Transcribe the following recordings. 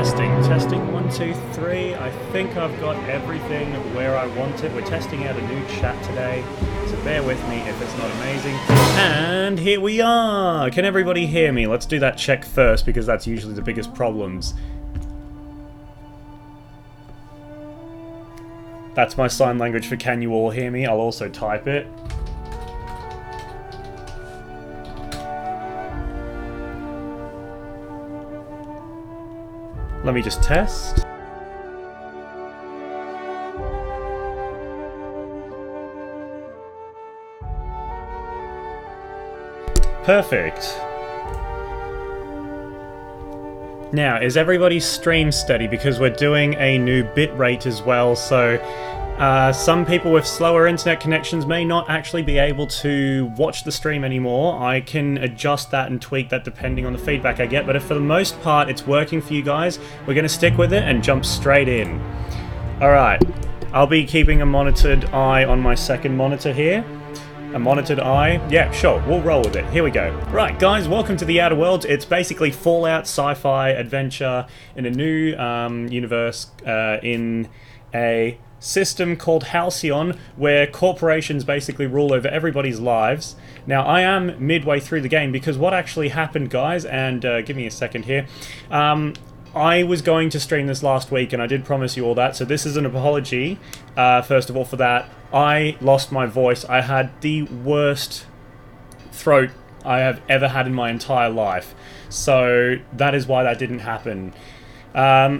Testing, 1, 2, 3. I think I've got everything where I want it. We're testing out a new chat today, so bear with me if it's not amazing. And here we are! Can everybody hear me? Let's do that check first, because that's usually the biggest problems. That's my sign language for can you all hear me? I'll also type it. Let me just test. Perfect. Now, is everybody's stream steady? Because we're doing a new bitrate as well, so some people with slower internet connections may not actually be able to watch the stream anymore. I can adjust that and tweak that depending on the feedback I get, but if for the most part it's working for you guys, we're going to stick with it and jump straight in. Alright, I'll be keeping a monitored eye on my second monitor here. A monitored eye? Yeah, sure, we'll roll with it. Here we go. Right, guys, welcome to the Outer Worlds. It's basically Fallout sci-fi adventure in a new universe in a system called HALCYON, where corporations basically rule over everybody's lives. Now, I am midway through the game because what actually happened, guys, and give me a second here, I was going to stream this last week and I did promise you all that, so this is an apology, first of all, for that. I lost my voice. I had the worst throat I have ever had in my entire life, so that is why that didn't happen. But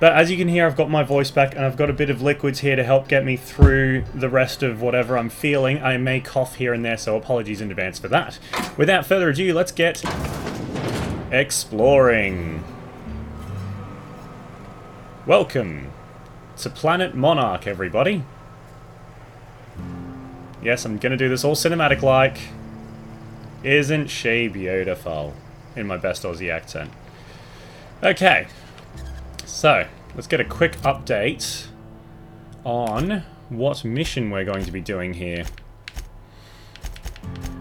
as you can hear, I've got my voice back and I've got a bit of liquids here to help get me through the rest of whatever I'm feeling. I may cough here and there, so apologies in advance for that. Without further ado, let's get exploring. Welcome to Planet Monarch, everybody. Yes, I'm gonna do this all cinematic-like. Isn't she beautiful? In my best Aussie accent. Okay. So, let's get a quick update on what mission we're going to be doing here.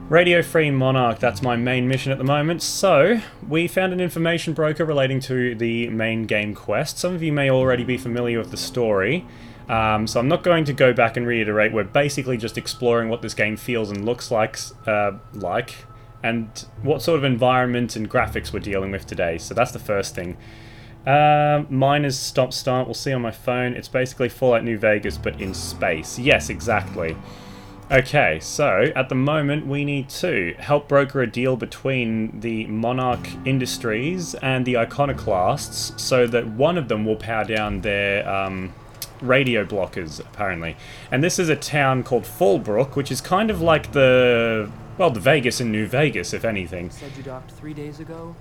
Radio Free Monarch, that's my main mission at the moment. So, we found an information broker relating to the main game quest. Some of you may already be familiar with the story, so I'm not going to go back and reiterate. We're basically just exploring what this game feels and looks like, and what sort of environment and graphics we're dealing with today. So that's the first thing. Mine is Stop Start, we'll see on my phone. It's basically Fallout New Vegas, but in space. Yes, exactly. Okay, so, at the moment, we need to help broker a deal between the Monarch Industries and the Iconoclasts, so that one of them will power down their, radio blockers, apparently. And this is a town called Fallbrook, which is kind of like the, well, the Vegas in New Vegas, if anything. You said you docked 3 days ago?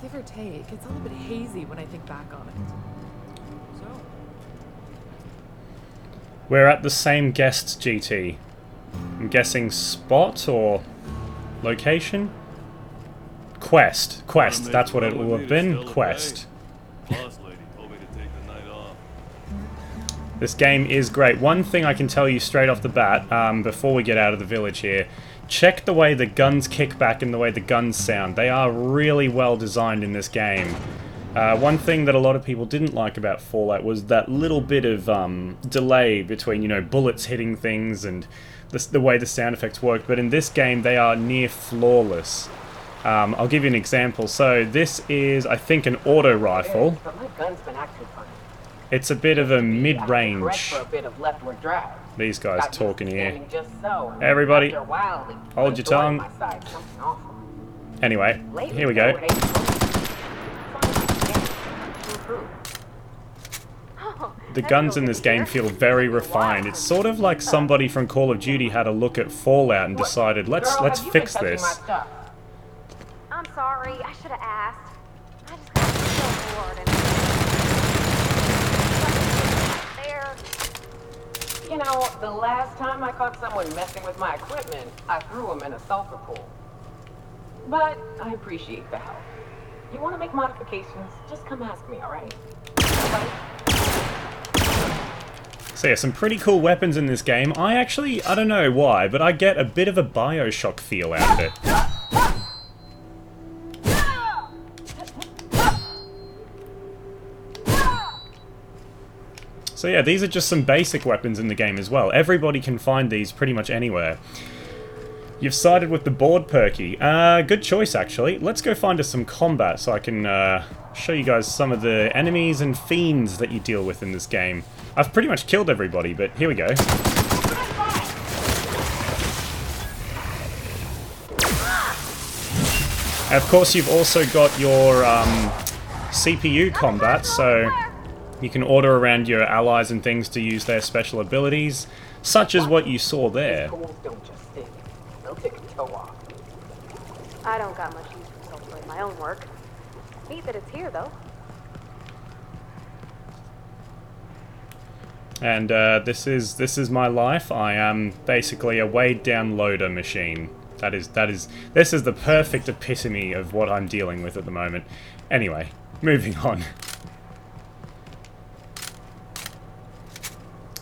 Give or take, it's all a bit hazy when I think back on it. So? We're at the same guests, GT. I'm guessing spot or location? Quest. Quest, that's what it will have been. Quest. This game is great. One thing I can tell you straight off the bat, before we get out of the village here, check the way the guns kick back and the way the guns sound. They are really well designed in this game. One thing that a lot of people didn't like about Fallout was that little bit of delay between, you know, bullets hitting things and the way the sound effects work. But in this game, they are near flawless. I'll give you an example. So this is, I think, an auto rifle. It's a bit of a mid-range. These guys talking here. Everybody, hold your tongue. Anyway, here we go. The guns in this game feel very refined. It's sort of like somebody from Call of Duty had a look at Fallout and decided, let's fix this. I'm sorry, I should have asked. I just got so bored and You know, the last time I caught someone messing with my equipment, I threw him in a sulfur pool. But I appreciate the help. You want to make modifications, just come ask me, alright? So yeah, some pretty cool weapons in this game. I don't know why, but I get a bit of a Bioshock feel out of it. So yeah, these are just some basic weapons in the game as well. Everybody can find these pretty much anywhere. You've sided with the board, Perky. Good choice, actually. Let's go find us some combat so I can show you guys some of the enemies and fiends that you deal with in this game. I've pretty much killed everybody, but here we go. And of course, you've also got your CPU combat, so you can order around your allies and things to use their special abilities, such as what you saw there. Don't just stink. They'll take a toe off. I don't got much use for sulfur in my own work. Neat that it's here, though. And this is my life. I am basically a weighed down loader machine. This is the perfect epitome of what I'm dealing with at the moment. Anyway, moving on.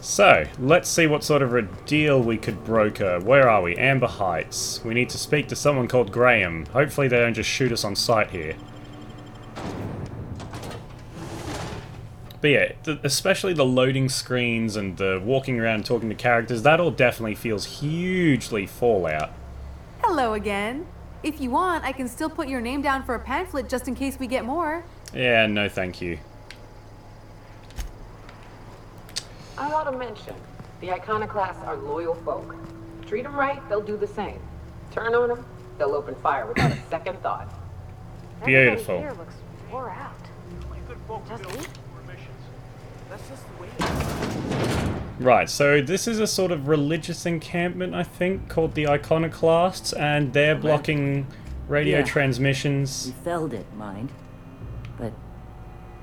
So, let's see what sort of a deal we could broker. Where are we? Amber Heights. We need to speak to someone called Graham. Hopefully they don't just shoot us on sight here. But yeah, especially the loading screens and the walking around talking to characters, that all definitely feels hugely Fallout. Hello again. If you want, I can still put your name down for a pamphlet just in case we get more. Yeah, no thank you. I ought to mention, the Iconoclasts are loyal folk. Treat them right, they'll do the same. Turn on them, they'll open fire without a second thought. Beautiful. Everybody here looks wore out. Just me? That's just the way it is. Right, so this is a sort of religious encampment, I think, called the Iconoclasts, and they're blocking radio Yeah. transmissions. We felled it, mind. But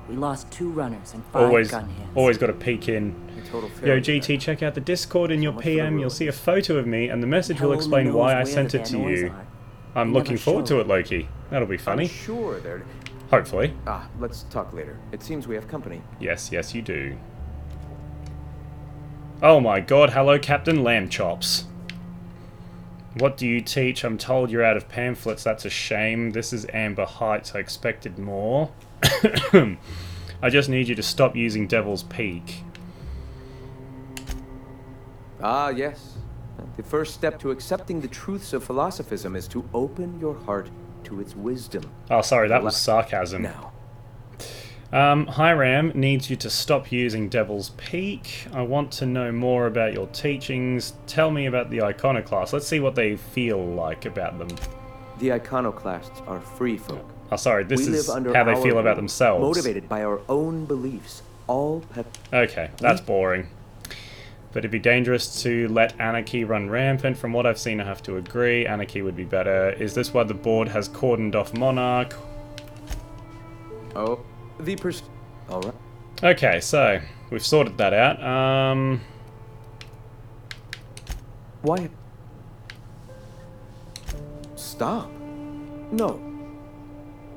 we lost 2 runners and 5 gun hands. Always got to peek in. Total Yo, GT, check out the Discord in your much for the PM. You'll see a photo of me, and the message will Hell explain knows why I where sent the it to Ganoids you. are. I'm They looking never forward to show. it, Loki. That'll be funny. I'm sure they're... Hopefully. Let's talk later. It seems we have company. Yes, yes, you do. Oh my god, hello, Captain Lamb Chops. What do you teach? I'm told you're out of pamphlets. That's a shame. This is Amber Heights. I expected more. I just need you to stop using Devil's Peak. Ah, yes. The first step to accepting the truths of philosophism is to open your heart to its wisdom. Oh, sorry, that was sarcasm. Now, Hiram needs you to stop using Devil's Peak. I want to know more about your teachings. Tell me about the Iconoclasts. Let's see what they feel like about them. the iconoclasts are free folk. Oh, sorry, this We is live under how they our feel about rule, themselves. motivated by our own beliefs. All Okay, that's boring. But it'd be dangerous to let anarchy run rampant. From what I've seen, I have to agree. Anarchy would be better. Is this why the board has cordoned off Monarch? Oh, all right. Okay, so we've sorted that out. Why? Stop. No.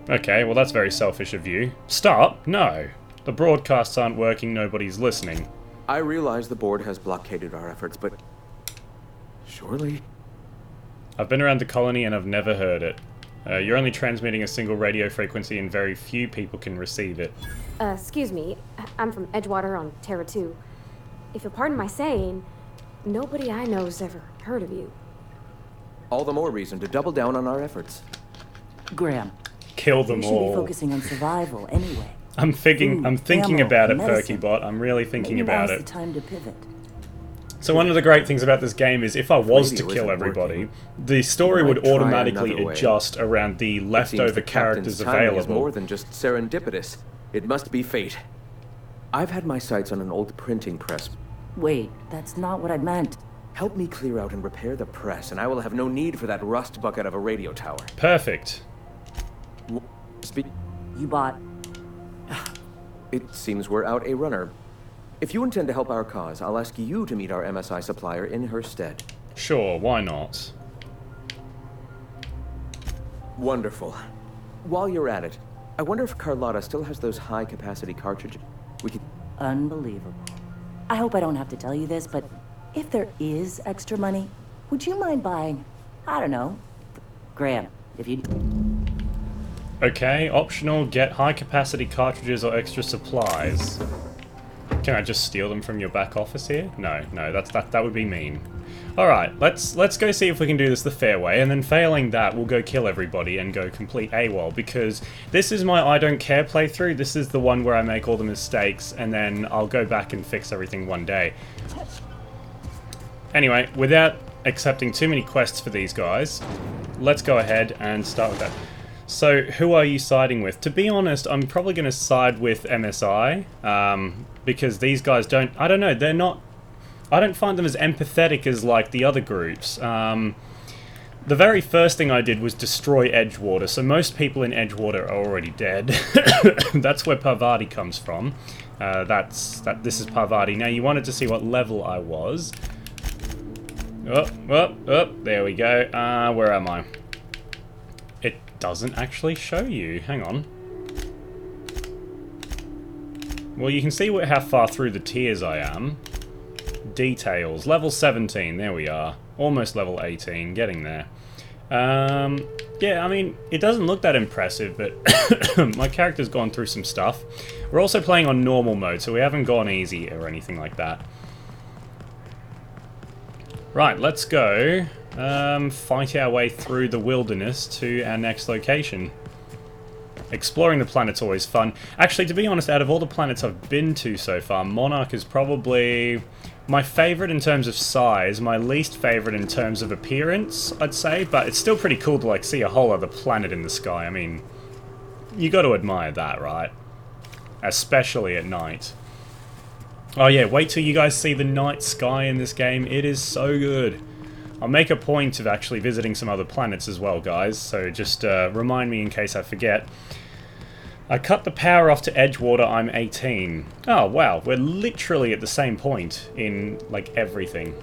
Okay, well that's very selfish of you. Stop? No. The broadcasts aren't working, nobody's listening. I realize the board has blockaded our efforts, but surely... I've been around the colony and I've never heard it. You're only transmitting a single radio frequency and very few people can receive it. Excuse me. I'm from Edgewater on Terra 2. If you'll pardon my saying, nobody I know's ever heard of you. All the more reason to double down on our efforts. Graham, Kill them we should be all. focusing on survival anyway. I'm thinking ammo, about it, medicine. Perkybot. I'm really thinking Maybe about now's it. the time to pivot. So one of the great things about this game is if I was to Radio kill isn't everybody, working. the story We would might try automatically another way. adjust around the It seems leftover the captain's characters timing is available. more than just serendipitous. It must be fate. I've had my sights on an old printing press. Wait, that's not what I meant. Help me clear out and repair the press, and I will have no need for that rust bucket of a radio tower. Perfect. Speak. You bought... It seems we're out a runner. If you intend to help our cause, I'll ask you to meet our MSI supplier in her stead. Sure, why not? Wonderful. While you're at it, I wonder if Carlotta still has those high-capacity cartridges. We could... Unbelievable. I hope I don't have to tell you this, but if there is extra money, would you mind buying, I don't know, Graham, if you... Okay, optional, get high capacity cartridges or extra supplies. Can I just steal them from your back office here? No, that would be mean. Alright, let's go see if we can do this the fair way, and then failing that, we'll go kill everybody and go complete AWOL, because this is my I don't care playthrough. This is the one where I make all the mistakes, and then I'll go back and fix everything one day. Anyway, without accepting too many quests for these guys, let's go ahead and start with that. So, who are you siding with? To be honest, I'm probably going to side with MSI, because these guys don't... I don't know, they're not... I don't find them as empathetic as, like, the other groups. The very first thing I did was destroy Edgewater, so most people in Edgewater are already dead. That's where Parvati comes from. This is Parvati. Now, you wanted to see what level I was. Oh, there we go. Where am I? It doesn't actually show you. Hang on. Well, you can see how far through the tiers I am. Details. Level 17. There we are. Almost level 18. Getting there. Yeah, I mean, it doesn't look that impressive, but my character's gone through some stuff. We're also playing on normal mode, so we haven't gone easy or anything like that. Right, let's go fight our way through the wilderness to our next location. Exploring the planet's always fun. Actually, to be honest, out of all the planets I've been to so far, Monarch is probably my favourite in terms of size, my least favourite in terms of appearance, I'd say, but it's still pretty cool to, like, see a whole other planet in the sky. I mean, you got to admire that, right? Especially at night. Oh yeah, wait till you guys see the night sky in this game. It is so good. I'll make a point of actually visiting some other planets as well, guys, so just remind me in case I forget. I cut the power off to Edgewater, I'm 18. Oh wow, we're literally at the same point in, like, everything.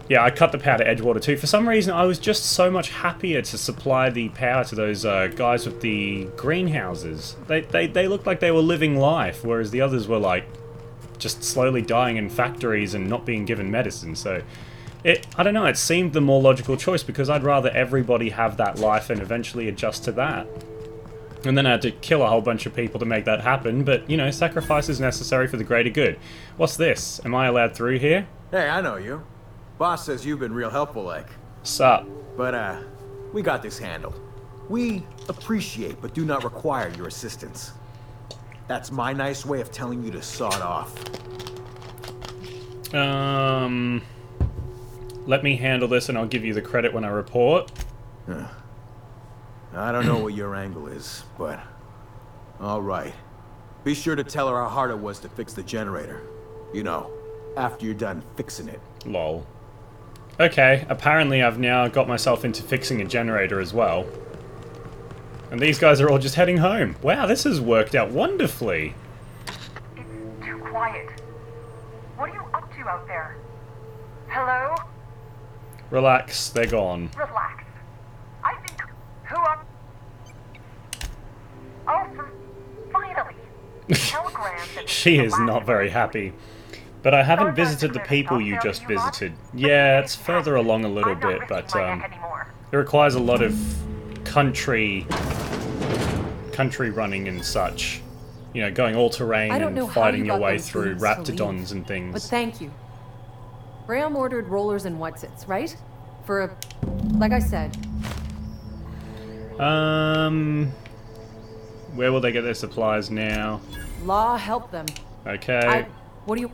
Yeah, I cut the power to Edgewater too. For some reason, I was just so much happier to supply the power to those guys with the greenhouses. They looked like they were living life, whereas the others were, like, just slowly dying in factories and not being given medicine, so... I don't know, it seemed the more logical choice, because I'd rather everybody have that life and eventually adjust to that. And then I had to kill a whole bunch of people to make that happen, but, you know, sacrifice is necessary for the greater good. What's this? Am I allowed through here? Hey, I know you. Boss says you've been real helpful, like. Sup? But, we got this handled. We appreciate, but do not require your assistance. That's my nice way of telling you to sod off. Let me handle this and I'll give you the credit when I report. I don't know what your angle is, but... Alright. Be sure to tell her how hard it was to fix the generator. You know, after you're done fixing it. Lol. Okay, apparently I've now got myself into fixing a generator as well. And these guys are all just heading home. Wow, this has worked out wonderfully. It's too quiet. What are you up to out there? Hello? Relax, they're gone. Relax. I think... Who are... Oh, finally. Telegrams and... She is not very happy. But I haven't visited the people you just visited. Yeah, it's further along a little bit, but it requires a lot of country running and such. You know, going all terrain and fighting your way through raptidons and things. But thank you. Graham ordered rollers and whatsits, right? For a... like I said. Where will they get their supplies now? Law help them. Okay. What do you...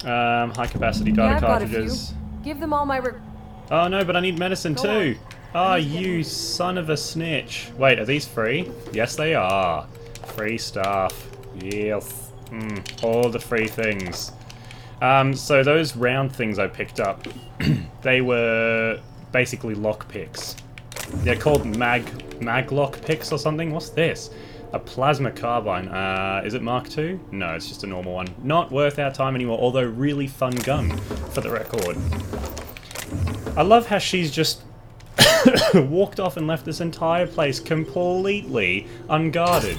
high capacity data cartridges. Give them all my... Oh no, but I need medicine too. Oh, you son of a snitch. Wait, are these free? Yes, they are. Free stuff. Yes. All the free things. So those round things I picked up, they were basically lockpicks. They're called mag lockpicks or something. What's this? A plasma carbine. Is it Mark II? No, it's just a normal one. Not worth our time anymore, although really fun gun, for the record. I love how she's just walked off and left this entire place completely unguarded.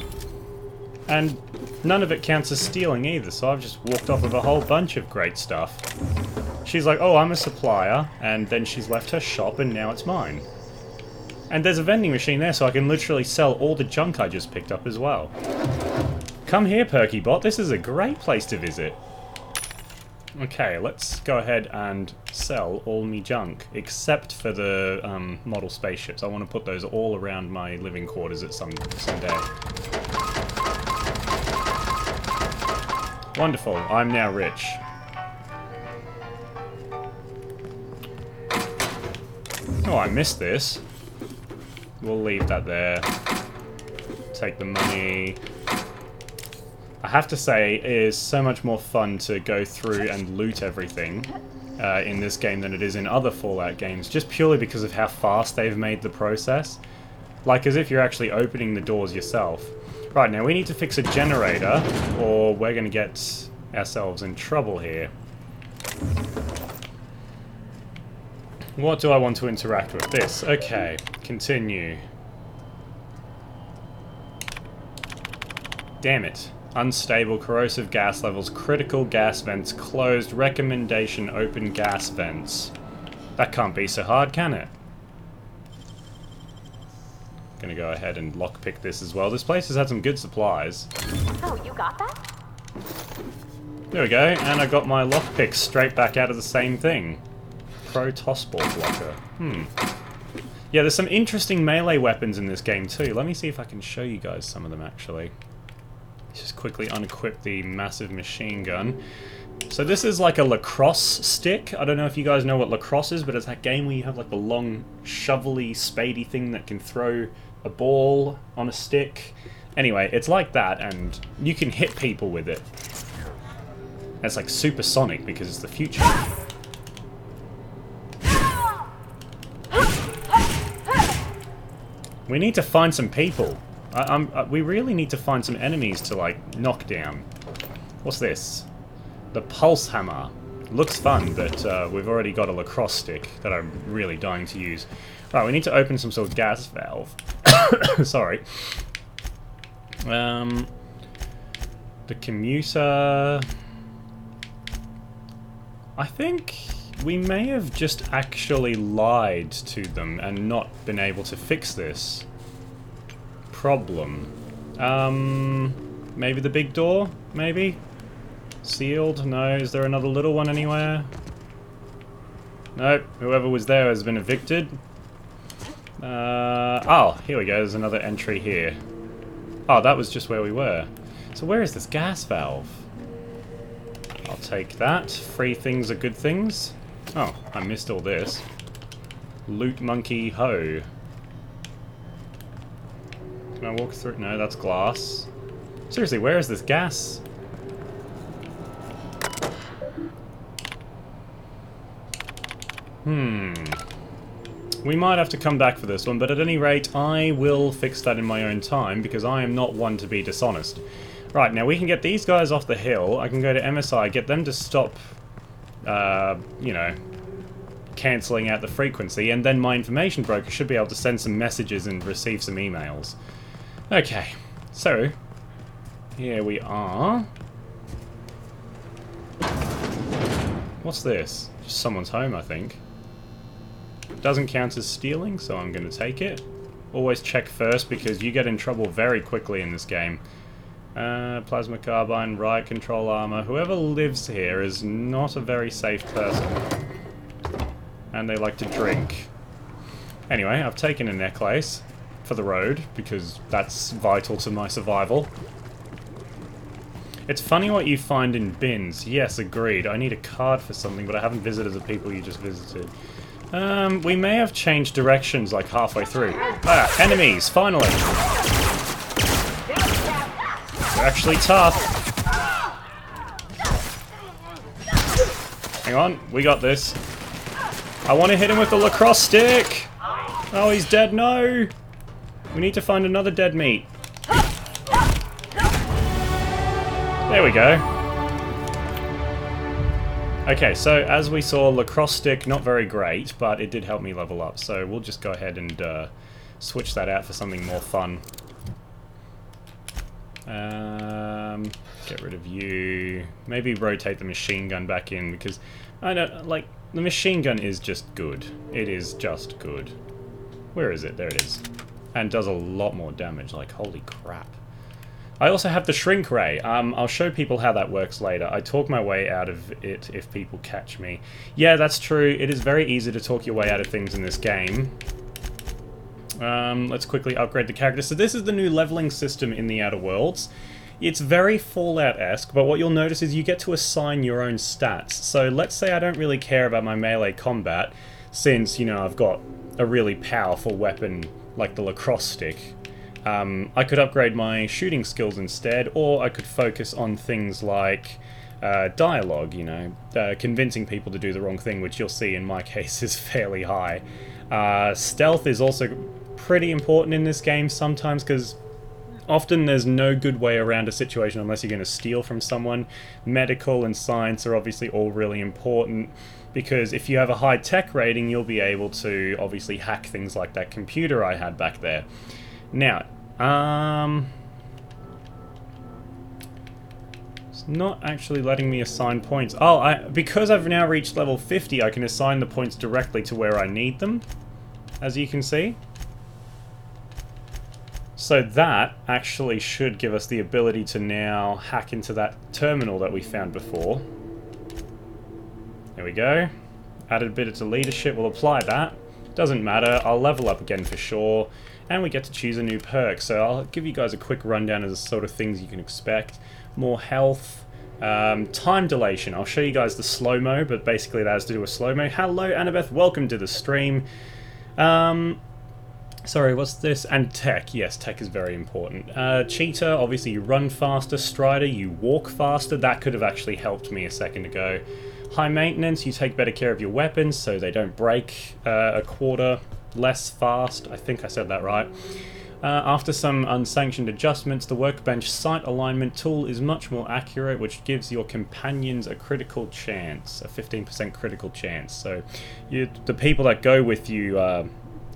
And none of it counts as stealing either, so I've just walked off with a whole bunch of great stuff. She's like, oh, I'm a supplier, and then she's left her shop and now it's mine. And there's a vending machine there, so I can literally sell all the junk I just picked up as well. Come here, Perky Bot. This is a great place to visit. Okay, let's go ahead and sell all me junk, except for the model spaceships. I want to put those all around my living quarters at some day. Wonderful. I'm now rich. Oh, I missed this. We'll leave that there. Take the money. I have to say, it is so much more fun to go through and loot everything in this game than it is in other Fallout games, just purely because of how fast they've made the process. Like, as if you're actually opening the doors yourself. Right, now we need to fix a generator, or we're going to get ourselves in trouble here. What do I want to interact with? This. Okay, continue. Damn it. Unstable, corrosive gas levels, critical gas vents closed, recommendation open gas vents. That can't be so hard, can it? Gonna go ahead and lockpick this as well. This place has had some good supplies. Oh, you got that? There we go, and I got my lockpick straight back out of the same thing. Pro tossball blocker. Yeah, there's some interesting melee weapons in this game too. Let me see if I can show you guys some of them actually. Just quickly unequip the massive machine gun. So this is like a lacrosse stick. I don't know if you guys know what lacrosse is, but it's that game where you have like the long shovelly spadey thing that can throw a ball on a stick. Anyway, it's like that, and you can hit people with it. It's like supersonic because it's the future. We need to find some people. We really need to find some enemies to, like, knock down. What's this? The pulse hammer. Looks fun, but we've already got a lacrosse stick that I'm really dying to use. Right, we need to open some sort of gas valve. Sorry. The commuter... I think we may have just actually lied to them and not been able to fix this problem. Maybe the big door? Maybe? Sealed? No. Is there another little one anywhere? Nope. Whoever was there has been evicted. Oh, here we go. There's another entry here. Oh, that was just where we were. So where is this gas valve? I'll take that. Free things are good things. Oh, I missed all this. Loot monkey ho. Can I walk through? No, that's glass. Seriously, where is this gas? We might have to come back for this one, but at any rate, I will fix that in my own time, because I am not one to be dishonest. Right, now we can get these guys off the hill. I can go to MSI, get them to stop, you know, cancelling out the frequency, and then my information broker should be able to send some messages and receive some emails. Okay, so, here we are. What's this? Just someone's home, I think. Doesn't count as stealing, so I'm going to take it. Always check first, because you get in trouble very quickly in this game. Plasma carbine, riot control armor. Whoever lives here is not a very safe person. And they like to drink. Anyway, I've taken a necklace for the road, because that's vital to my survival. It's funny what you find in bins. Yes, agreed. I need a card for something, but I haven't visited the people you just visited. We may have changed directions like halfway through. Ah, enemies, finally! They're actually tough. Hang on, we got this. I want to hit him with the lacrosse stick! Oh, he's dead, no! We need to find another dead meat. There we go. Okay, so as we saw, lacrosse stick, not very great, but it did help me level up. So we'll just go ahead and switch that out for something more fun. Get rid of you. Maybe rotate the machine gun back in, because I don't like the machine gun is just good. It is just good. Where is it? There it is. And does a lot more damage. Like, holy crap. I also have the shrink ray. I'll show people how that works later. I talk my way out of it if people catch me. Yeah, that's true. It is very easy to talk your way out of things in this game. Let's quickly upgrade the character. So this is the new leveling system in the Outer Worlds. It's very Fallout-esque, but what you'll notice is you get to assign your own stats. So let's say I don't really care about my melee combat, since, you know, I've got a really powerful weapon like the lacrosse stick. I could upgrade my shooting skills instead, or I could focus on things like dialogue, you know, convincing people to do the wrong thing, which you'll see in my case is fairly high. Stealth is also pretty important in this game sometimes, because often there's no good way around a situation unless you're going to steal from someone. Medical and science are obviously all really important, because if you have a high tech rating, you'll be able to obviously hack things like that computer I had back there. Now, it's not actually letting me assign points. Oh, because I've now reached level 50, I can assign the points directly to where I need them, as you can see. So that actually should give us the ability to now hack into that terminal that we found before. There we go. Added a bit to leadership, we'll apply that. Doesn't matter, I'll level up again for sure. And we get to choose a new perk, so I'll give you guys a quick rundown of the sort of things you can expect. More health, time dilation. I'll show you guys the slow-mo, but basically that has to do with slow-mo. Hello Annabeth, welcome to the stream. Sorry, what's this? And tech. Yes, tech is very important. Cheetah, obviously you run faster. Strider, you walk faster. That could have actually helped me a second ago. High maintenance, you take better care of your weapons so they don't break a quarter less fast. I think I said that right. After some unsanctioned adjustments, the workbench sight alignment tool is much more accurate, which gives your companions a critical chance, a 15% critical chance. So the people that go with you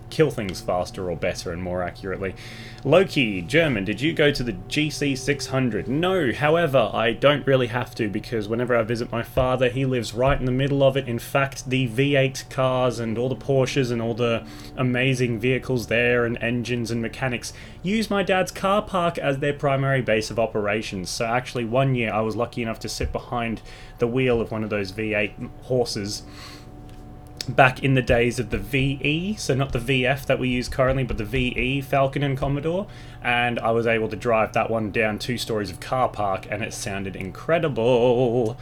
kill things faster or better and more accurately. Loki, German, did you go to the GC 600? No, however, I don't really have to, because whenever I visit my father, he lives right in the middle of it. In fact, the V8 cars and all the Porsches and all the amazing vehicles there and engines and mechanics use my dad's car park as their primary base of operations. So actually one year I was lucky enough to sit behind the wheel of one of those V8 horses back in the days of the VE, so not the VF that we use currently, but the VE Falcon and Commodore, and I was able to drive that one down 2 stories of car park, and it sounded incredible.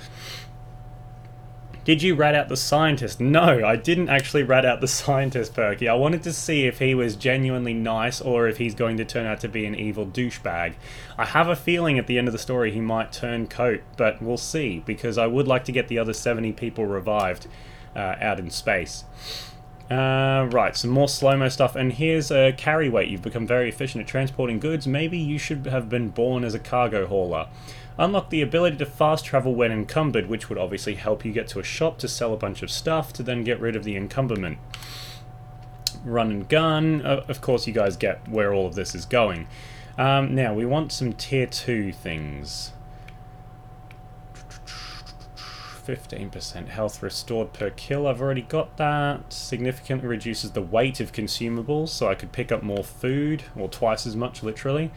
Did you rat out the scientist? No, I didn't actually rat out the scientist, Perky. I wanted to see if he was genuinely nice or if he's going to turn out to be an evil douchebag. I have a feeling at the end of the story he might turn coat, but we'll see, because I would like to get the other 70 people revived out in space. Right, some more slow-mo stuff, and here's a carry weight. You've become very efficient at transporting goods. Maybe you should have been born as a cargo hauler. Unlock the ability to fast travel when encumbered, which would obviously help you get to a shop to sell a bunch of stuff to then get rid of the encumberment. Run and gun. Of course you guys get where all of this is going. Now, we want some tier 2 things. 15% health restored per kill, I've already got that. Significantly reduces the weight of consumables, so I could pick up more food, or twice as much literally.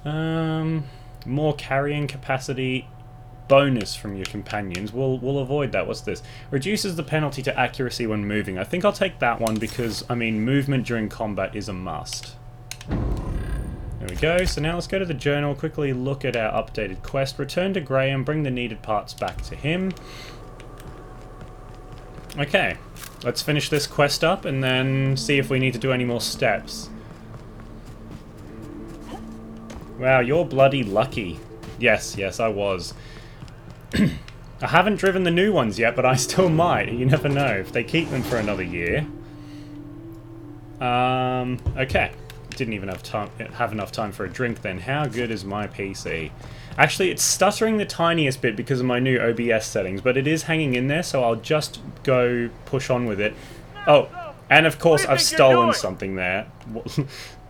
More carrying capacity, bonus from your companions. We'll avoid that. What's this? Reduces the penalty to accuracy when moving. I think I'll take that one because, I mean, movement during combat is a must. There we go. So now let's go to the journal, quickly look at our updated quest. Return to Graham, bring the needed parts back to him. Okay, let's finish this quest up and then see if we need to do any more steps. Wow, you're bloody lucky. Yes, I was. I haven't driven the new ones yet, but I still might. You never know if they keep them for another year. Okay. Didn't even have enough time for a drink then. How good is my PC? Actually, it's stuttering the tiniest bit because of my new OBS settings, but it is hanging in there, so I'll just go push on with it. Oh, and of course I've stolen something there.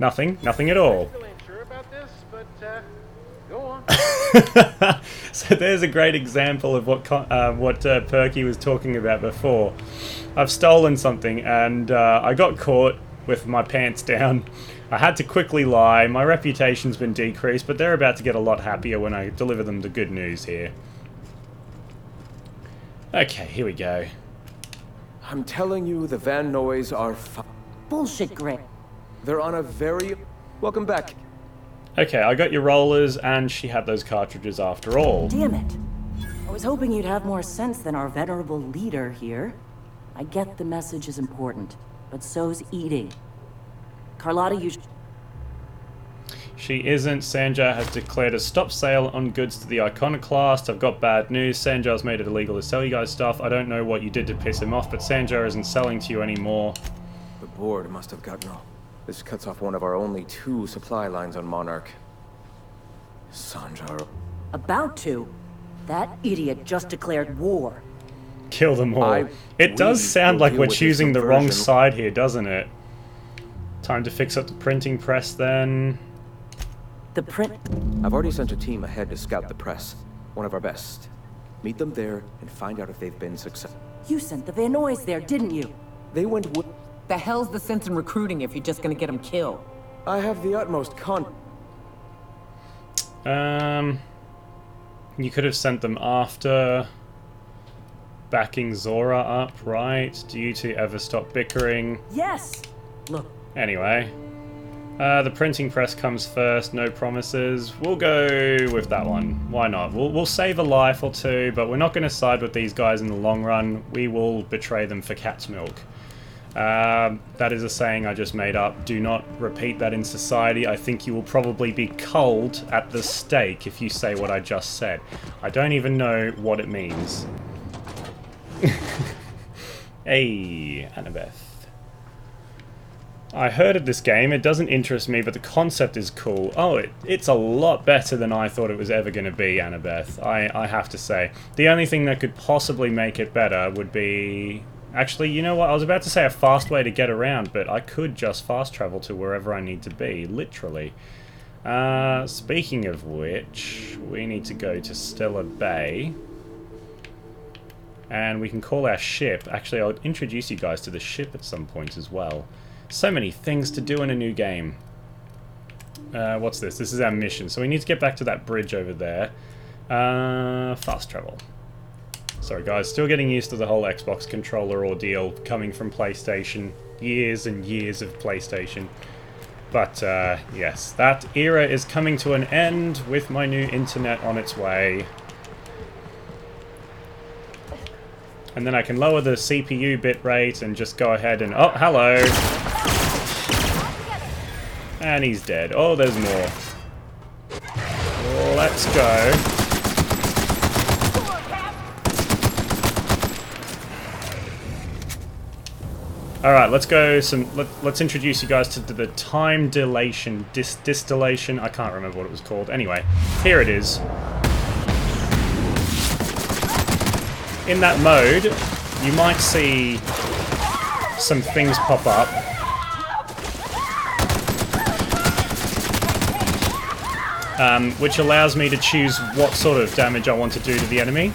Nothing at all. So there's a great example of what Perky was talking about before. I've stolen something and I got caught with my pants down. I had to quickly lie. My reputation's been decreased, but they're about to get a lot happier when I deliver them the good news here. Okay, here we go. I'm telling you, the Van Noys are Bullshit, Graham. They're on a very... Welcome back. Okay, I got your rollers, and she had those cartridges after all. Damn it. I was hoping you'd have more sense than our venerable leader here. I get the message is important, but so's eating. Carlotta, you... She isn't. Sanjar has declared a stop sale on goods to the Iconoclast. I've got bad news. Sanjar's made it illegal to sell you guys stuff. I don't know what you did to piss him off, but Sanjar isn't selling to you anymore. The board must have gotten all. This cuts off one of our only 2 supply lines on Monarch. Sanjar... About to? That idiot just declared war. Kill them all. It does sound like we're choosing the wrong side here, doesn't it? Time to fix up the printing press then. The print... I've already sent a team ahead to scout the press. One of our best. Meet them there and find out if they've been successful. You sent the Van Noys there, didn't you? They went with... The hell's the sense in recruiting if you're just gonna get them killed? I have the utmost You could have sent them after backing Zora up, right? Do you two ever stop bickering? Yes! Look. Anyway. The printing press comes first, no promises. We'll go with that one. Why not? We'll save a life or 2, but we're not going to side with these guys in the long run. We will betray them for cat's milk. That is a saying I just made up. Do not repeat that in society. I think you will probably be culled at the stake if you say what I just said. I don't even know what it means. Hey, Annabeth. I heard of this game. It doesn't interest me, but the concept is cool. Oh, it's a lot better than I thought it was ever going to be, Annabeth. I have to say. The only thing that could possibly make it better would be... Actually, you know what? I was about to say a fast way to get around, but I could just fast travel to wherever I need to be, literally. Speaking of which, we need to go to Stellar Bay. And we can call our ship. Actually, I'll introduce you guys to the ship at some point as well. So many things to do in a new game. What's this? This is our mission. So we need to get back to that bridge over there. Fast travel. Sorry guys, still getting used to the whole Xbox controller ordeal coming from PlayStation. Years and years of PlayStation. But yes, that era is coming to an end with my new internet on its way. And then I can lower the CPU bitrate and just go ahead and... Oh, hello! And he's dead. Oh, there's more. Let's go. Alright, let's go let's introduce you guys to the time dilation, distillation, I can't remember what it was called. Anyway, here it is. In that mode, you might see some things pop up. Which allows me to choose what sort of damage I want to do to the enemy.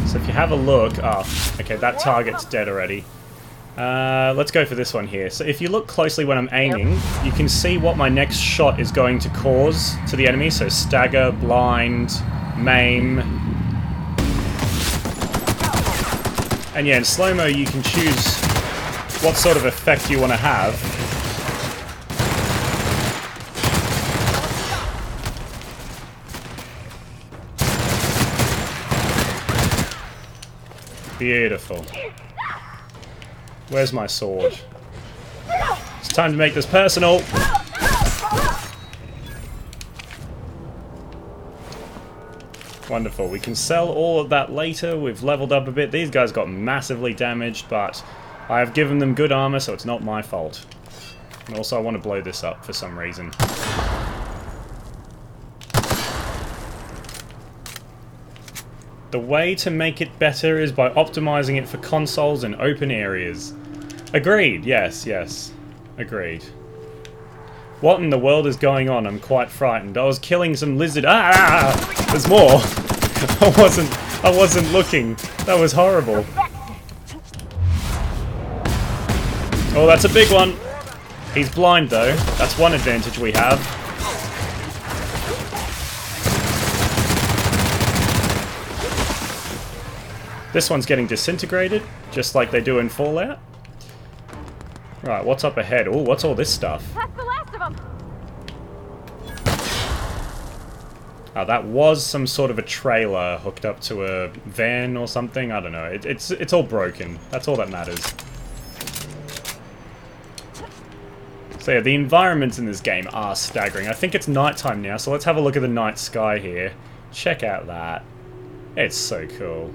So if you have a look... Oh, okay, that target's dead already. Let's go for this one here. So if you look closely when I'm aiming, you can see what my next shot is going to cause to the enemy. So stagger, blind, maim. And yeah, in slow-mo you can choose what sort of effect you want to have. Beautiful. Where's my sword? It's time to make this personal! Wonderful. We can sell all of that later. We've leveled up a bit. These guys got massively damaged, but I have given them good armor, so it's not my fault. And also, I want to blow this up for some reason. The way to make it better is by optimizing it for consoles and open areas. Agreed. Yes, yes. Agreed. What in the world is going on? I'm quite frightened. I was killing some lizard. Ah! There's more. I wasn't looking. That was horrible. Oh, that's a big one. He's blind though. That's one advantage we have. This one's getting disintegrated, just like they do in Fallout. Right, what's up ahead? Oh, what's all this stuff? That's the last of them. Oh, that was some sort of a trailer hooked up to a van or something. I don't know. It's all broken. That's all that matters. So yeah, the environments in this game are staggering. I think it's nighttime now, so let's have a look at the night sky here. Check out that. It's so cool.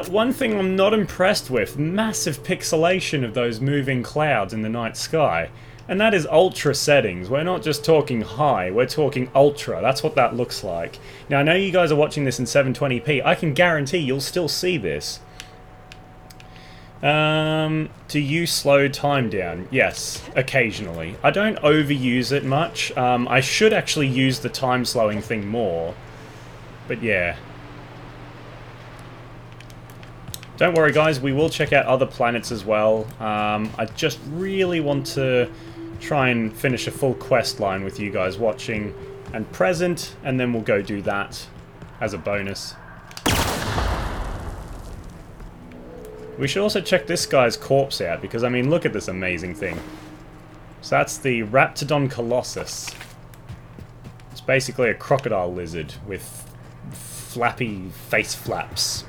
One thing I'm not impressed with, massive pixelation of those moving clouds in the night sky. And that is ultra settings. We're not just talking high, we're talking ultra. That's what that looks like. Now I know you guys are watching this in 720p. I can guarantee you'll still see this. Do you slow time down? Yes, occasionally. I don't overuse it much. I should actually use the time slowing thing more. But yeah. Don't worry guys, we will check out other planets as well. I just really want to try and finish a full quest line with you guys watching and present, and then we'll go do that as a bonus. We should also check this guy's corpse out, because I mean, look at this amazing thing. So that's the Raptodon Colossus. It's basically a crocodile lizard with flappy face flaps.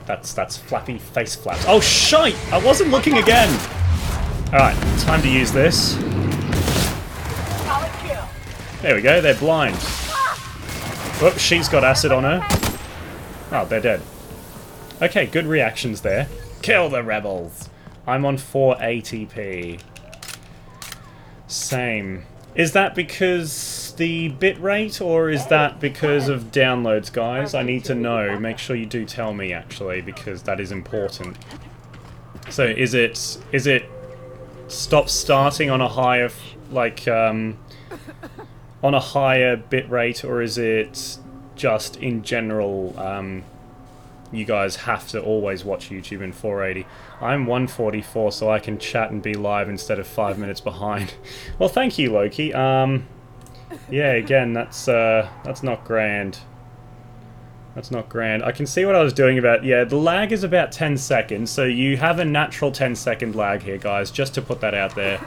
That's flappy face flaps. Oh shite! I wasn't looking again! Alright, time to use this. There we go, they're blind. Whoops, she's got acid on her. Oh, they're dead. Okay, good reactions there. Kill the rebels! I'm on 480p. Same. Is that because the bitrate, or is that because of downloads, guys? I need to know. Make sure you do tell me, actually, because that is important. So, is it stop starting on a higher, like, on a higher bitrate, or is it just in general, you guys have to always watch YouTube in 480. I'm 144, so I can chat and be live instead of 5 minutes behind. Well, thank you, Loki. Yeah, again, that's not grand. That's not grand. I can see what I was doing about... Yeah, the lag is about 10 seconds, so you have a natural 10-second lag here, guys, just to put that out there.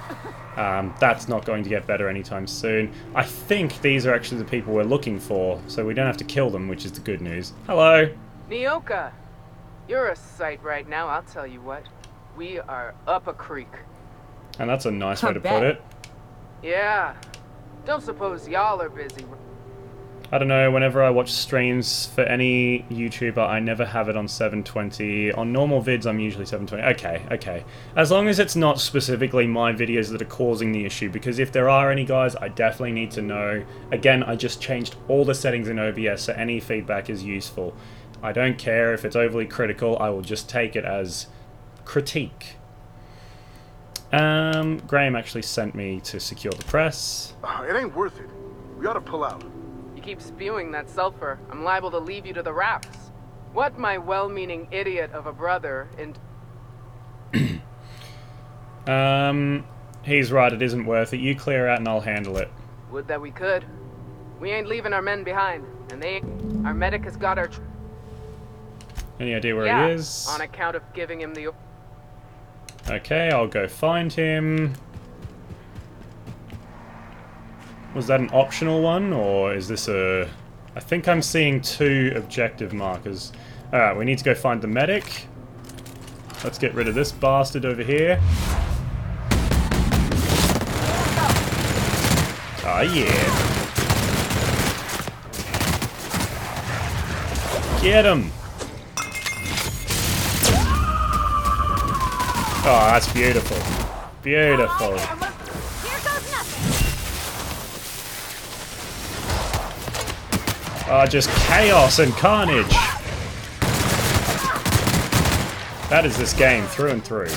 That's not going to get better anytime soon. I think these are actually the people we're looking for, so we don't have to kill them, which is the good news. Hello! Nyoka, you're a sight right now, I'll tell you what. We are up a creek. And that's a nice way to put it. Yeah. Don't suppose y'all are busy. I don't know, whenever I watch streams for any YouTuber, I never have it on 720. On normal vids, I'm usually 720. Okay. As long as it's not specifically my videos that are causing the issue, because if there are any, guys, I definitely need to know. Again, I just changed all the settings in OBS, so any feedback is useful. I don't care if it's overly critical, I will just take it as critique. Graham actually sent me to secure the press. It ain't worth it. We ought to pull out. You keep spewing that sulfur, I'm liable to leave you to the rafts. What my well-meaning idiot of a brother and... He's right, it isn't worth it. You clear out and I'll handle it. Would that we could. We ain't leaving our men behind, and they ain't. Our medic has got our... Any idea where he is? On account of giving him the... Okay, I'll go find him. Was that an optional one, or is this a... I think I'm seeing 2 objective markers. Alright, we need to go find the medic. Let's get rid of this bastard over here. Oh yeah. Get him! Oh, that's beautiful. Beautiful. Oh, just chaos and carnage. That is this game through and through.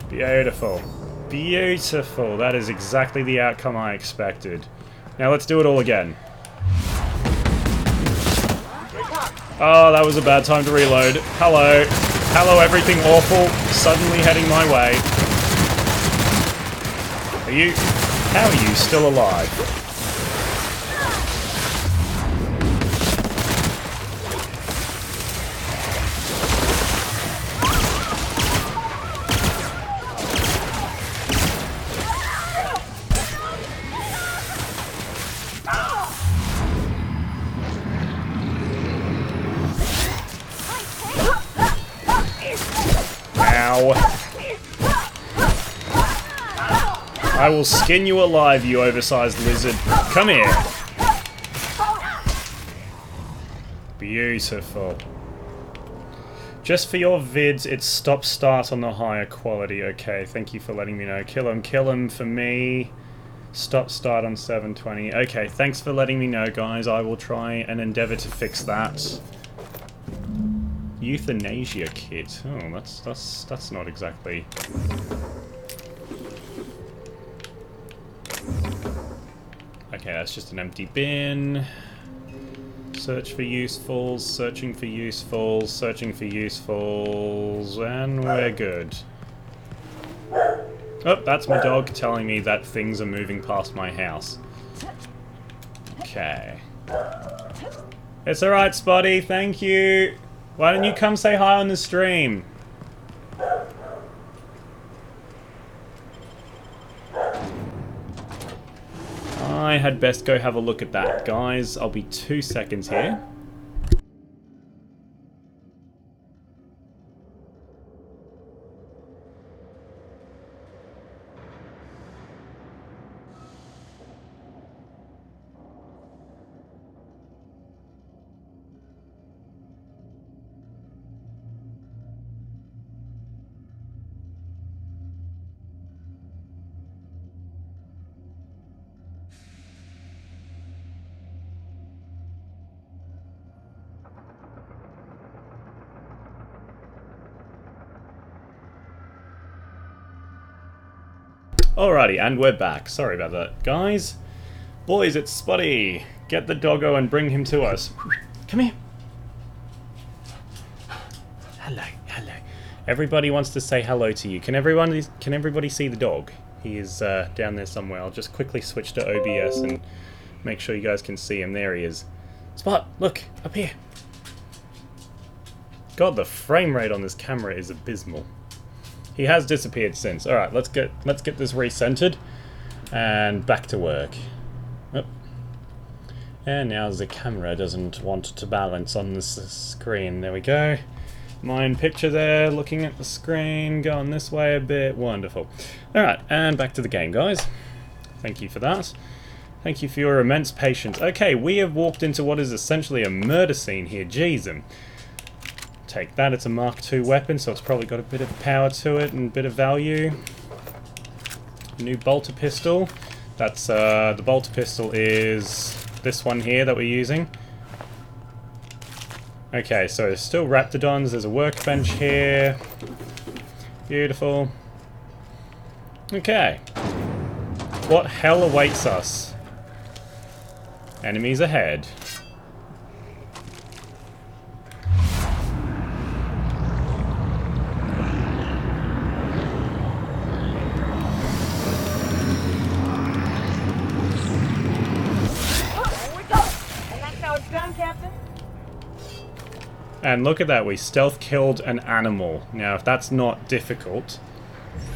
Beautiful. Beautiful. That is exactly the outcome I expected. Now let's do it all again. Oh, that was a bad time to reload. Hello. Hello, everything awful. Suddenly heading my way. How are you still alive? I will skin you alive, you oversized lizard. Come here. Beautiful. Just for your vids, it's stop-start on the higher quality. Okay, thank you for letting me know. Kill him for me. Stop-start on 720. Okay, thanks for letting me know, guys. I will try and endeavor to fix that. Euthanasia kit. Oh, that's not exactly... Okay, that's just an empty bin. Search for usefuls, searching for usefuls, searching for usefuls, and we're good. Oh, that's my dog telling me that things are moving past my house. Okay. It's alright, Spotty, thank you. Why don't you come say hi on the stream? I had best go have a look at that, guys. I'll be 2 seconds here. Alrighty, and we're back. Sorry about that, guys. Boys, it's Spotty. Get the doggo and bring him to us. Come here. Hello, hello. Everybody wants to say hello to you. Can everybody see the dog? He is down there somewhere. I'll just quickly switch to OBS and make sure you guys can see him. There he is. Spot, look, up here. God, the frame rate on this camera is abysmal. He has disappeared since. Alright, let's get this recentered and back to work. Oh. And now the camera doesn't want to balance on this screen. There we go. My own picture there, looking at the screen, going this way a bit. Wonderful. Alright, and back to the game, guys. Thank you for that. Thank you for your immense patience. Okay, we have walked into what is essentially a murder scene here. Jeez. Take that, it's a Mark II weapon, so it's probably got a bit of power to it and a bit of value. New bolter pistol. That's, the bolter pistol is this one here that we're using. Okay, so there's still Raptidons, there's a workbench here. Beautiful. Okay. What hell awaits us? Enemies ahead. And look at that, we stealth killed an animal. Now, if that's not difficult,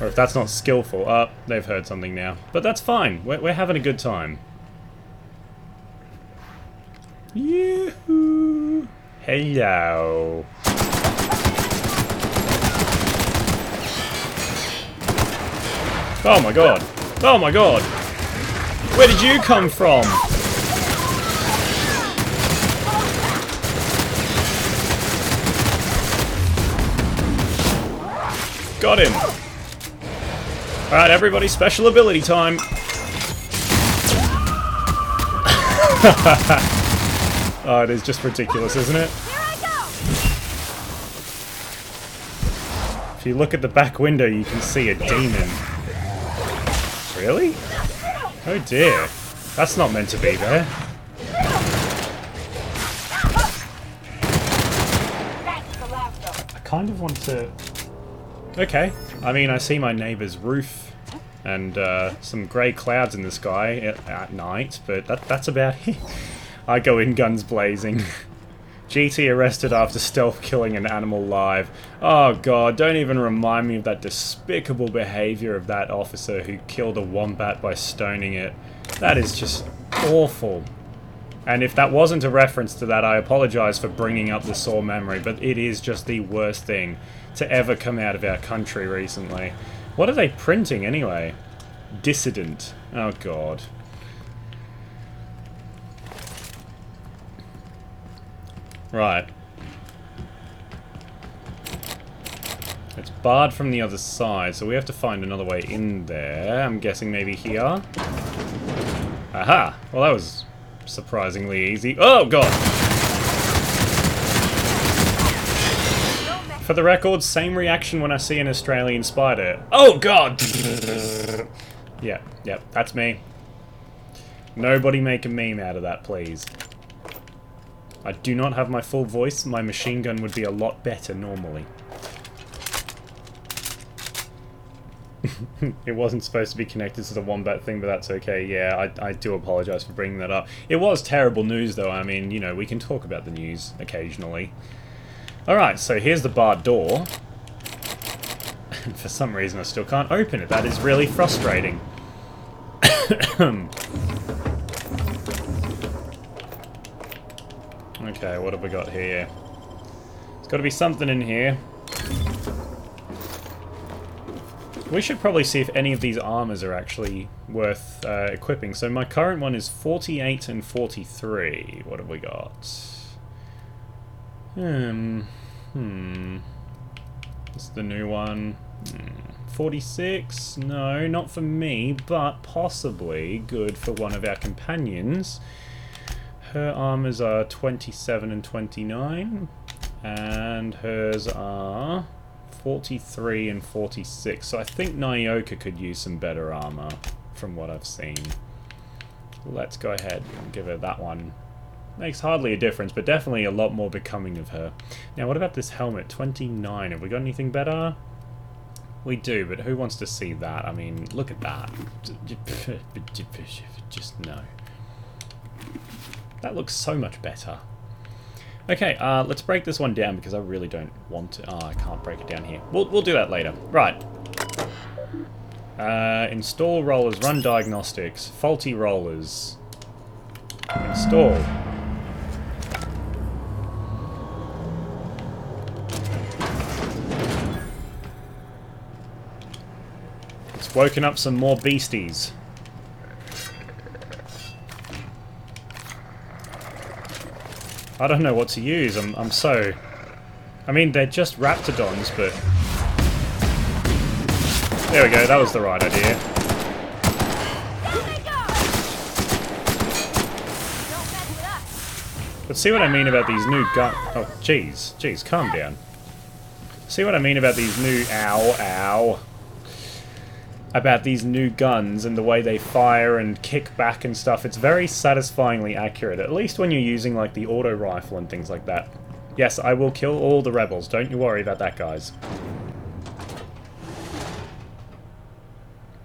or if that's not skillful, they've heard something now. But that's fine, we're having a good time. Yoo-hoo! Hello. Oh my god. Oh my god. Where did you come from? Got him. Alright, everybody, special ability time. Oh, it is just ridiculous, isn't it? If you look at the back window, you can see a demon. Really? Oh dear. That's not meant to be there. I kind of want to... Okay, I mean, I see my neighbour's roof and some grey clouds in the sky at night, but that's about it. I go in guns blazing. GT arrested after stealth killing an animal live. Oh god, don't even remind me of that despicable behaviour of that officer who killed a wombat by stoning it. That is just awful. And if that wasn't a reference to that, I apologise for bringing up the sore memory, but it is just the worst thing to ever come out of our country recently. What are they printing anyway? Dissident. Oh god. Right. It's barred from the other side, so we have to find another way in there. I'm guessing maybe here. Aha! Well, that was surprisingly easy. Oh, God! For the record, same reaction when I see an Australian spider. Oh, God! Yeah, that's me. Nobody make a meme out of that, please. I do not have my full voice. My machine gun would be a lot better normally. It wasn't supposed to be connected to the wombat thing, but that's okay. Yeah, I do apologise for bringing that up. It was terrible news, though. I mean, you know, we can talk about the news occasionally. Alright, so here's the barred door. And for some reason I still can't open it. That is really frustrating. Okay, what have we got here? There's got to be something in here. We should probably see if any of these armors are actually worth equipping. So my current one is 48 and 43. What have we got? This is the new one. 46? No, not for me, but possibly good for one of our companions. Her armors are 27 and 29, and hers are 43 and 46. So I think Nyoka could use some better armor, from what I've seen. Let's go ahead and give her that one. Makes hardly a difference, but definitely a lot more becoming of her. Now, what about this helmet? 29. Have we got anything better? We do, but who wants to see that? I mean, look at that. Just no. That looks so much better. Okay, let's break this one down because I really don't want to. Oh, I can't break it down here. We'll do that later. Right. Install rollers, run diagnostics, faulty rollers. Install. It's woken up some more beasties. I don't know what to use. I'm so... I mean, they're just raptidons, but... There we go, that was the right idea. But see what I mean about these new gun... Oh, jeez, calm down. See what I mean about these new... Ow. About these new guns and the way they fire and kick back and stuff. It's very satisfyingly accurate, at least when you're using like the auto rifle and things like that. Yes, I will kill all the rebels, don't you worry about that, guys.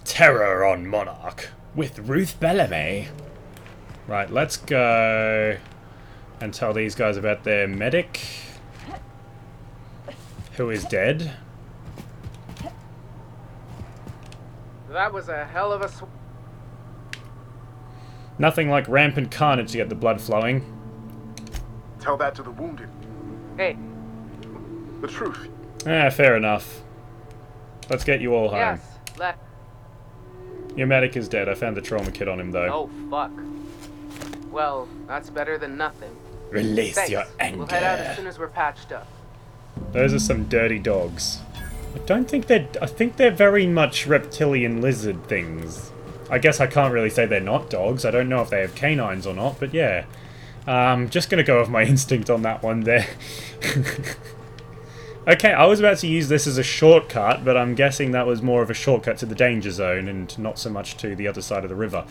Terror on Monarch with Ruth Bellamy. Right, let's go and tell these guys about their medic, who is dead. That was a hell of a Nothing like rampant carnage to get the blood flowing. Tell that to the wounded. Hey. The truth. Fair enough. Let's get you all home. Yes, Your medic is dead. I found the trauma kit on him, though. Oh, fuck. Well, that's better than nothing. Release Thanks. your anger. We'll head out as soon as we're patched up. Those are some dirty dogs. I think they're very much reptilian lizard things. I guess I can't really say they're not dogs. I don't know if they have canines or not, but yeah. Just gonna go with my instinct on that one there. Okay, I was about to use this as a shortcut, but I'm guessing that was more of a shortcut to the danger zone and not so much to the other side of the river.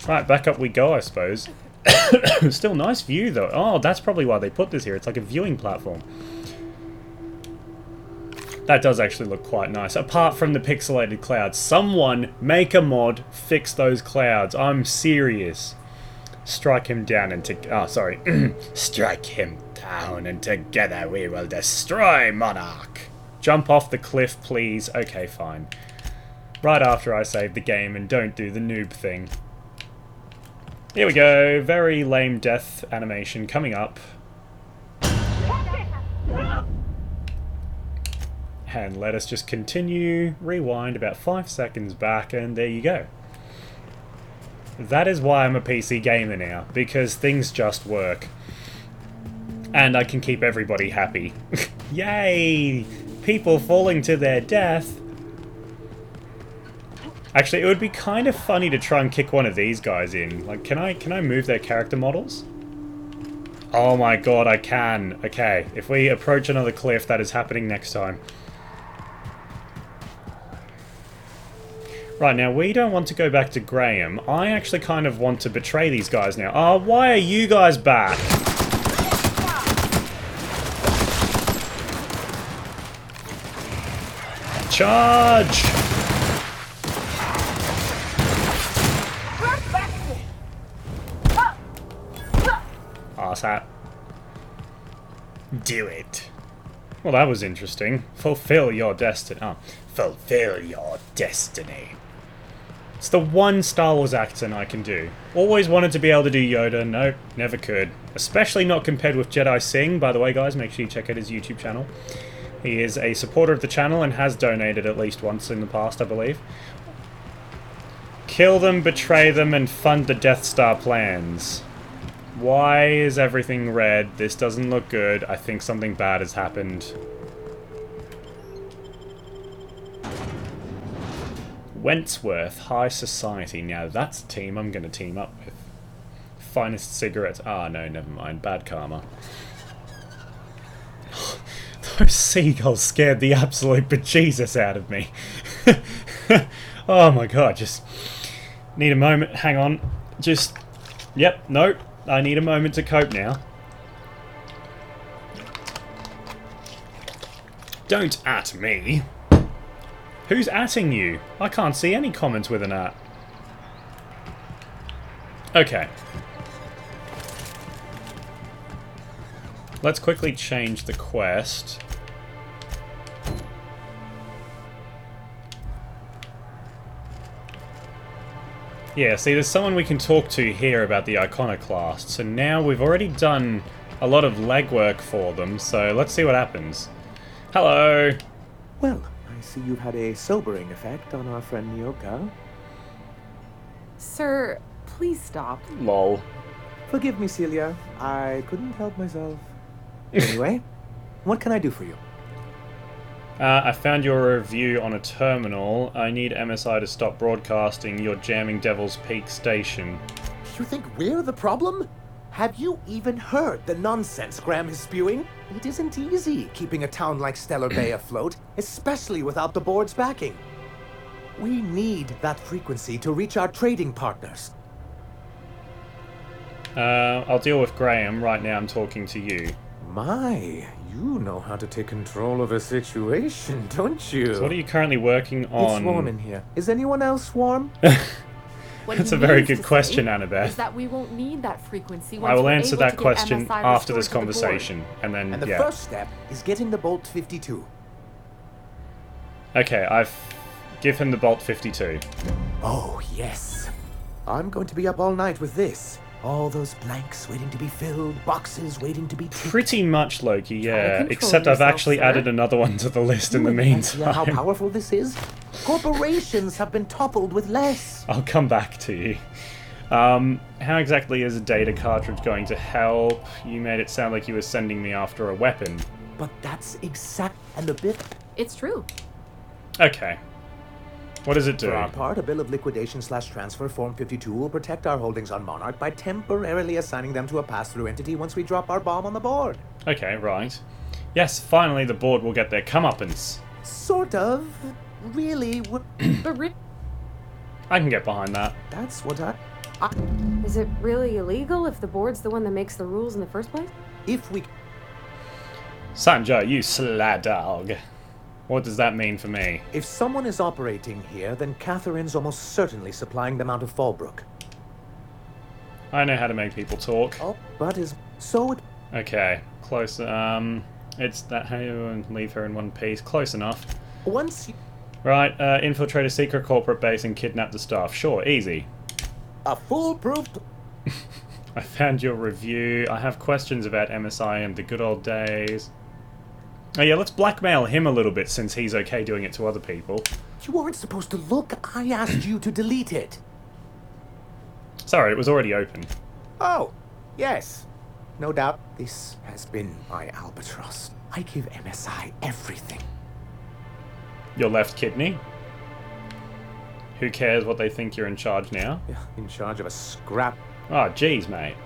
Right, back up we go, I suppose. Still nice view, though. Oh, that's probably why they put this here. It's like a viewing platform. That does actually look quite nice. Apart from the pixelated clouds. Someone make a mod, fix those clouds. I'm serious. Strike him down and strike him down and together we will destroy Monarch. Jump off the cliff, please. Okay, fine. Right after I save the game and don't do the noob thing. Here we go. Very lame death animation coming up. And let us just continue. Rewind about 5 seconds back and there you go. That is why I'm a PC gamer now. Because things just work. And I can keep everybody happy. Yay! People falling to their death. Actually, it would be kind of funny to try and kick one of these guys in. Like, can I move their character models? Oh my god, I can. Okay, if we approach another cliff, that is happening next time. Right, now we don't want to go back to Graham. I actually kind of want to betray these guys now. Oh, why are you guys back? Charge! Arse hat. Do it. Well, that was interesting. Fulfill your destiny. Oh, fulfill your destiny. It's the one Star Wars accent I can do. Always wanted to be able to do Yoda. Nope, never could. Especially not compared with Jedi Singh. By the way, guys, make sure you check out his YouTube channel. He is a supporter of the channel and has donated at least once in the past, I believe. Kill them, betray them, and fund the Death Star plans. Why is everything red? This doesn't look good. I think something bad has happened. Wentworth High Society. Now that's a team I'm going to team up with. Finest cigarettes. Ah, no, never mind. Bad karma. Those seagulls scared the absolute bejesus out of me. Oh my god, just need a moment. Hang on. Just... Yep, nope. I need a moment to cope now. Don't at me. Who's atting you? I can't see any comments with an at. Okay. Let's quickly change the quest. Yeah, see, there's someone we can talk to here about the iconoclast. So now we've already done a lot of legwork for them, so let's see what happens. Hello! Well, I see you've had a sobering effect on our friend Nyoka. Sir, please stop. Lol. Forgive me, Celia. I couldn't help myself. Anyway, what can I do for you? I found your review on a terminal. I need MSI to stop broadcasting. You're jamming Devil's Peak Station. You think we're the problem? Have you even heard the nonsense Graham is spewing? It isn't easy keeping a town like Stellar Bay afloat, especially without the board's backing. We need that frequency to reach our trading partners. I'll deal with Graham. Right now I'm talking to you. My, you know how to take control of a situation, don't you? So what are you currently working on? It's warm in here. Is anyone else warm? That's a very good question, Annabeth. Is that we won't need that frequency I will answer that question after this conversation, and then, and the first step is getting the Bolt 52. Okay, give him the Bolt 52. Oh, yes. I'm going to be up all night with this. All those blanks waiting to be filled, boxes waiting to be ticked. Pretty much, Loki, yeah. Except I've actually added another one to the list in the meantime. How powerful this is? Corporations have been toppled with less. I'll come back to you. How exactly is a data cartridge going to help? You made it sound like you were sending me after a weapon. But that's exact and a bit... It's true. Okay. What does it do? For our part, a bill of liquidation/transfer Form 52 will protect our holdings on Monarch by temporarily assigning them to a pass-through entity once we drop our bomb on the board. Okay, right. Yes, finally the board will get their comeuppance. Sort of. Really. I can get behind that. That's what I... Is it really illegal if the board's the one that makes the rules in the first place? If we... Sanjay, you sly dog. What does that mean for me? If someone is operating here, then Catherine's almost certainly supplying them out of Fallbrook. I know how to make people talk. Oh, but is so it... Okay, close. It's that how you leave her in one piece. Close enough. Once you... Right, infiltrate a secret corporate base and kidnap the staff. Sure, easy. A foolproof... I found your review. I have questions about MSI and the good old days. Oh yeah, let's blackmail him a little bit since he's okay doing it to other people. You weren't supposed to look. I asked you to delete it. Sorry, it was already open. Oh, yes. No doubt. This has been my albatross. I give MSI everything. Your left kidney? Who cares what they think you're in charge now? In charge of a scrap. Oh, geez, mate.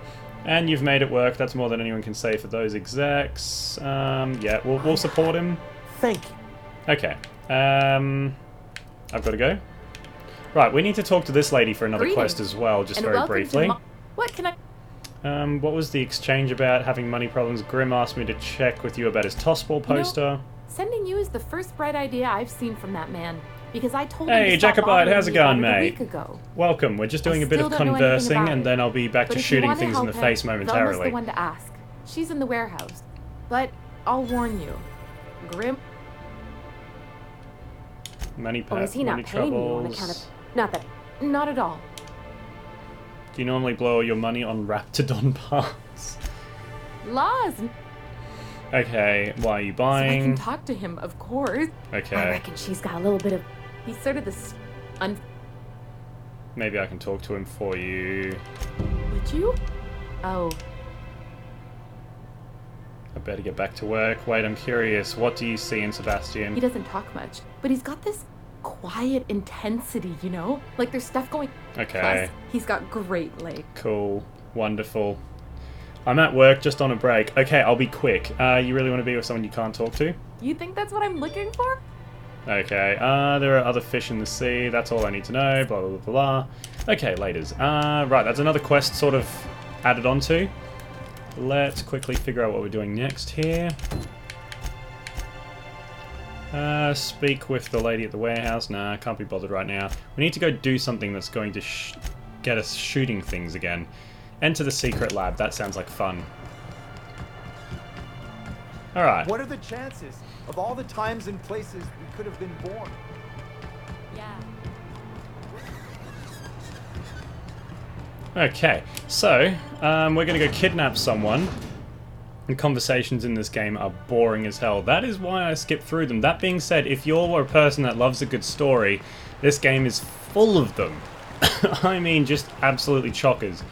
And you've made it work. That's more than anyone can say for those execs. Yeah, we'll support him. Thank you. Okay. I've got to go. Right, we need to talk to this lady for another quest as well, just very briefly. What can I... What was the exchange about? Having money problems? Grim asked me to check with you about his tossball poster. Sending you is the first bright idea I've seen from that man. Because I told him Hey, to stop Jacobite, how's it going, bothering me mate? about it a week ago. Welcome. We're just doing a bit of conversing, and then I'll be back to shooting things in the face momentarily. Velma's the one to ask. She's in the warehouse. But I'll warn you. Grim... Money Or is he not paying you on account of... Not that... Not at all. Do you normally blow all your money on Raptidon parts? Laws! Okay, why are you So I buying? can talk to him, of course. Okay. I reckon she's got a little bit of... He's sort of this... Maybe I can talk to him for you. Would you? Oh. I better get back to work. Wait, I'm curious. What do you see in Sebastian? He doesn't talk much, but he's got this quiet intensity, you know? Like there's stuff going... Okay. Plus, he's got great legs. Cool. Wonderful. I'm at work, just on a break. Okay, I'll be quick. You really want to be with someone you can't talk to? You think that's what I'm looking for? Okay, there are other fish in the sea. That's all I need to know. Blah, blah, blah, blah. Okay, laters. Right, that's another quest sort of added onto. Let's quickly figure out what we're doing next here. Speak with the lady at the warehouse. Nah, can't be bothered right now. We need to go do something that's going to get us shooting things again. Enter the secret lab. That sounds like fun. Alright. What are the chances of all the times and places we could have been born? Yeah. Okay, so, we're gonna go kidnap someone. And conversations in this game are boring as hell. That is why I skip through them. That being said, if you're a person that loves a good story, this game is full of them. I mean, just absolutely chockers.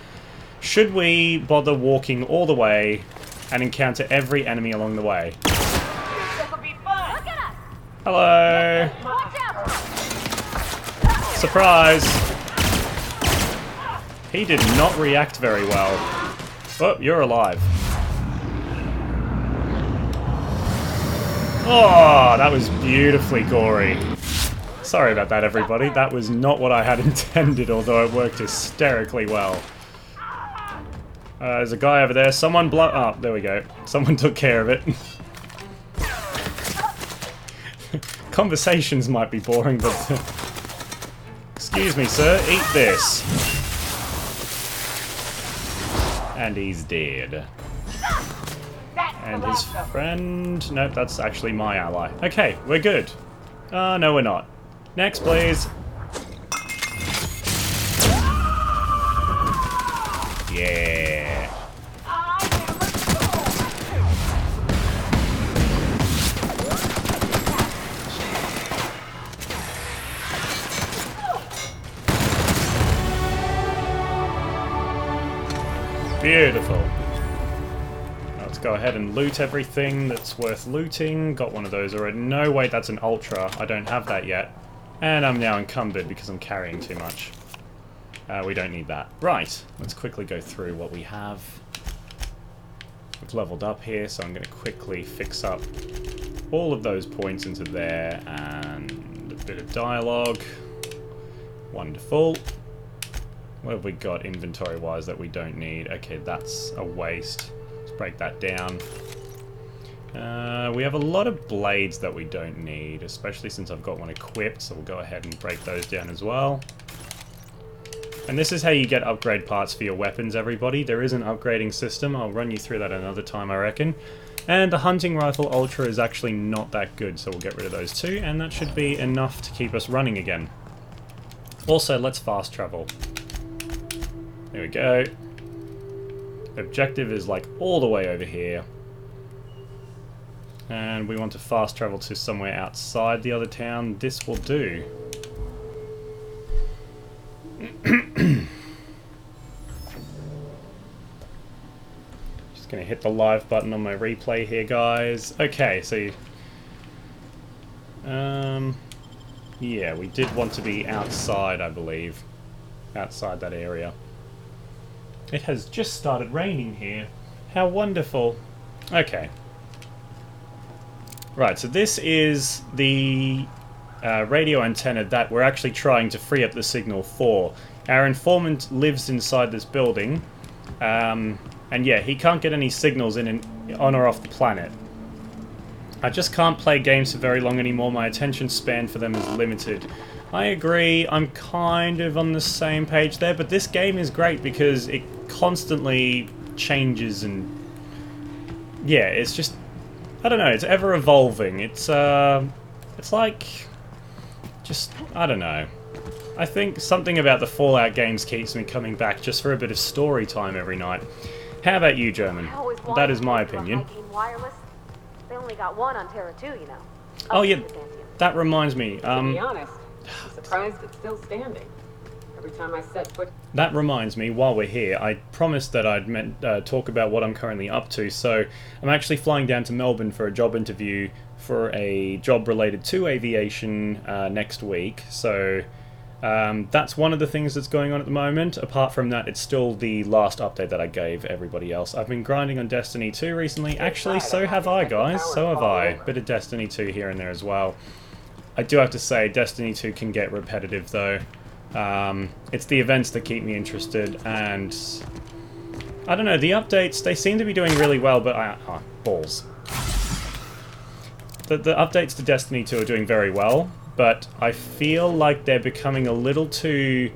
Should we bother walking all the way and encounter every enemy along the way? Hello! Surprise! He did not react very well. Oh, you're alive. Oh, that was beautifully gory. Sorry about that, everybody. That was not what I had intended, although it worked hysterically well. There's a guy over there. Someone oh, there we go. Someone took care of it. Conversations might be boring, but... Excuse me, sir. Eat this. And he's dead. And his friend... Nope, that's actually my ally. Okay, we're good. No, we're not. Next, please. Yeah. Beautiful. Now let's go ahead and loot everything that's worth looting. Got one of those already. No, wait, that's an Ultra. I don't have that yet. And I'm now encumbered because I'm carrying too much. We don't need that. Right, let's quickly go through what we have. We've leveled up here, so I'm going to quickly fix up all of those points into there and a bit of dialogue. Wonderful. What have we got inventory-wise that we don't need? Okay, that's a waste. Let's break that down. We have a lot of blades that we don't need, especially since I've got one equipped, so we'll go ahead and break those down as well. And this is how you get upgrade parts for your weapons, everybody. There is an upgrading system. I'll run you through that another time, I reckon. And the hunting rifle ultra is actually not that good, so we'll get rid of those two, and that should be enough to keep us running again. Also, let's fast travel. There we go. Objective is like all the way over here. And we want to fast travel to somewhere outside the other town. This will do. Just gonna hit the live button on my replay here, guys. Okay, so yeah, we did want to be outside, I believe. Outside that area. It has just started raining here. How wonderful. Okay. Right, so this is the radio antenna that we're actually trying to free up the signal for. Our informant lives inside this building, and yeah, he can't get any signals on or off the planet. I just can't play games for very long anymore. My attention span for them is limited. I agree, I'm kind of on the same page there, but this game is great because it constantly changes and yeah, it's just, I don't know, it's ever evolving. It's like, just, I don't know. I think something about the Fallout games keeps me coming back just for a bit of story time every night. How about you, German? That is my opinion. Wireless. They only got one on Terra 2, you know. Oh yeah, that reminds me. To be honest, I'm surprised it's still standing. Every time I set foot... That reminds me, while we're here, I promised that I'd talk about what I'm currently up to, so I'm actually flying down to Melbourne for a job interview for a job related to aviation next week, so that's one of the things that's going on at the moment. Apart from that, it's still the last update that I gave everybody else. I've been grinding on Destiny 2 recently. Actually, so have I, guys. So have I. Bit of Destiny 2 here and there as well. I do have to say, Destiny 2 can get repetitive, though. It's the events that keep me interested, and I don't know, the updates, they seem to be doing really well, but balls. The updates to Destiny 2 are doing very well, but I feel like they're becoming a little too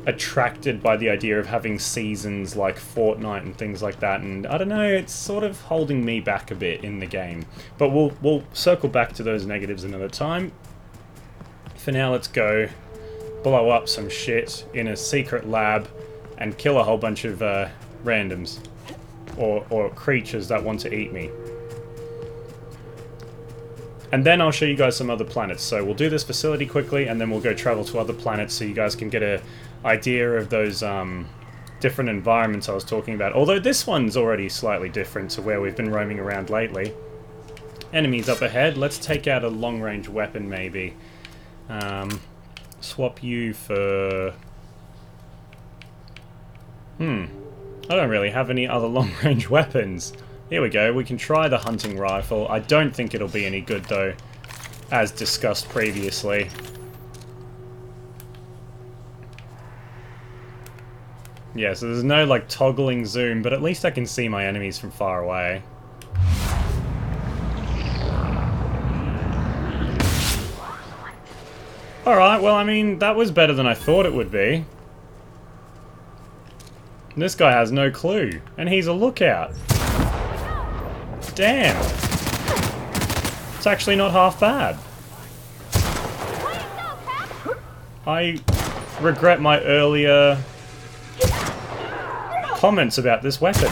attracted by the idea of having seasons like Fortnite and things like that, and I don't know, it's sort of holding me back a bit in the game. But we'll circle back to those negatives another time. For now, let's go blow up some shit in a secret lab and kill a whole bunch of randoms or creatures that want to eat me. And then I'll show you guys some other planets. So we'll do this facility quickly and then we'll go travel to other planets so you guys can get an idea of those different environments I was talking about. Although this one's already slightly different to where we've been roaming around lately. Enemies up ahead. Let's take out a long-range weapon maybe. Swap you for... I don't really have any other long-range weapons. Here we go, we can try the hunting rifle. I don't think it'll be any good though, as discussed previously. Yeah, so there's no like toggling zoom, but at least I can see my enemies from far away. Alright, well I mean, that was better than I thought it would be. This guy has no clue, and he's a lookout. Damn! It's actually not half bad. I regret my earlier comments about this weapon.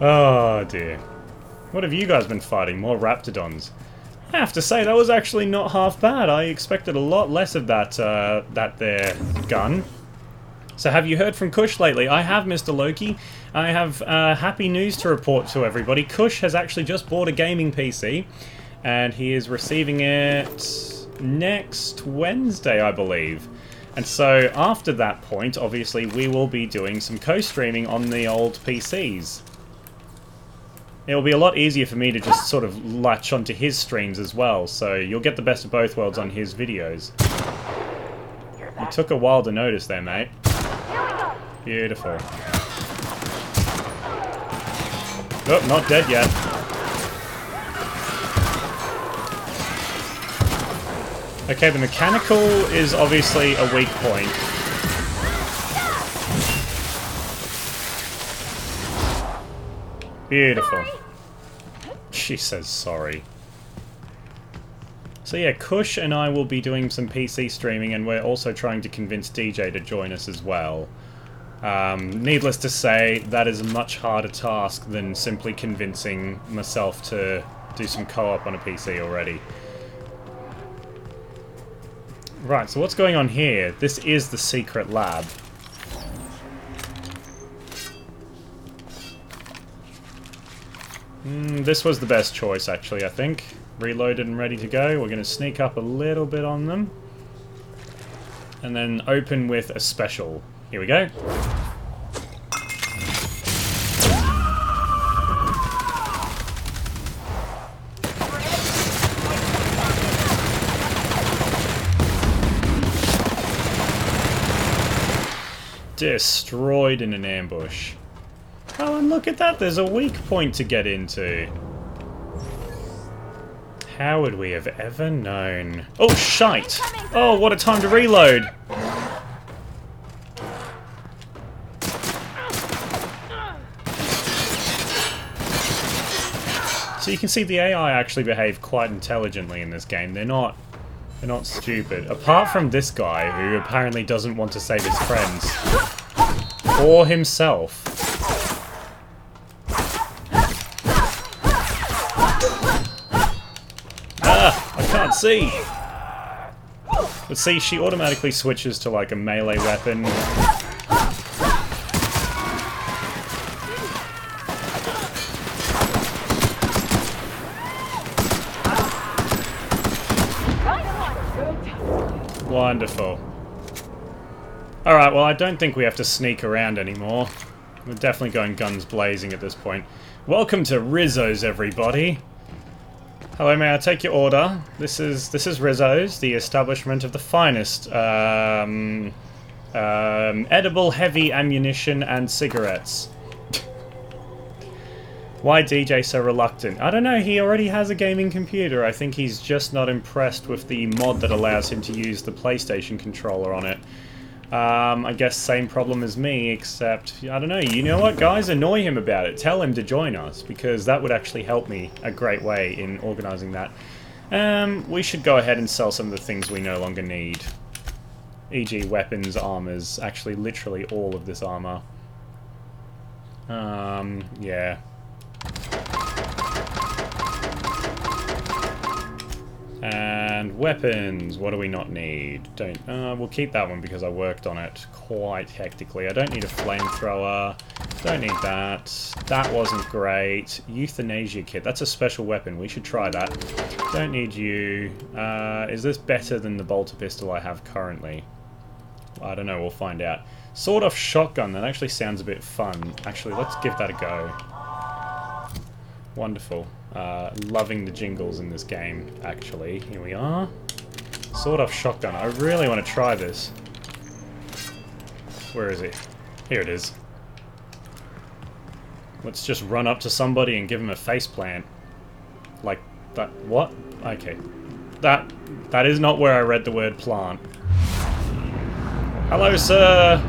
Oh dear. What have you guys been fighting? More Raptidons? I have to say, that was actually not half bad. I expected a lot less of that, that there gun. So have you heard from Kush lately? I have, Mr. Loki. I have happy news to report to everybody. Kush has actually just bought a gaming PC, and he is receiving it next Wednesday, I believe. And so after that point, obviously, we will be doing some co-streaming on the old PCs. it'll be a lot easier for me to just sort of latch onto his streams as well, so you'll get the best of both worlds on his videos. It took a while to notice there, mate. Beautiful. Oh, not dead yet. Okay, the mechanical is obviously a weak point. Beautiful. She says sorry. So yeah, Kush and I will be doing some PC streaming, and we're also trying to convince DJ to join us as well. Needless to say, that is a much harder task than simply convincing myself to do some co-op on a PC already. Right, so what's going on here? This is the secret lab. This was the best choice, actually, I think. Reloaded and ready to go. We're going to sneak up a little bit on them. And then open with a special. Here we go. Destroyed in an ambush. Oh, and look at that, there's a weak point to get into. How would we have ever known? Oh, shite! Oh, what a time to reload! So you can see the AI actually behave quite intelligently in this game. They're not stupid. Apart from this guy, who apparently doesn't want to save his friends. Or himself. Ah! I can't see! But see, she automatically switches to like a melee weapon. Wonderful. Alright, well I don't think we have to sneak around anymore. We're definitely going guns blazing at this point. Welcome to Rizzo's, everybody. Hello, may I take your order? This is Rizzo's, the establishment of the finest edible heavy ammunition and cigarettes. Why DJ so reluctant? I don't know, he already has a gaming computer. I think he's just not impressed with the mod that allows him to use the PlayStation controller on it. I guess same problem as me, except, I don't know, you know what, guys? Annoy him about it. Tell him to join us, because that would actually help me a great way in organising that. We should go ahead and sell some of the things we no longer need. E.g. weapons, armors, actually literally all of this armor. Yeah. And weapons, what do we not need? We'll keep that one because I worked on it quite hectically. I don't need a flamethrower. Don't need that. That wasn't great. Euthanasia kit, that's a special weapon. We should try that. Don't need you. Is this better than the bolter pistol I have currently? I don't know, we'll find out. Sawed-off shotgun, that actually sounds a bit fun. Actually, let's give that a go. Wonderful. Loving the jingles in this game, actually. Here we are. Sawed-off shotgun. I really want to try this. Where is it? Here it is. Let's just run up to somebody and give him a faceplant. Like that. What? Okay. That is not where I read the word plant. Hello, sir!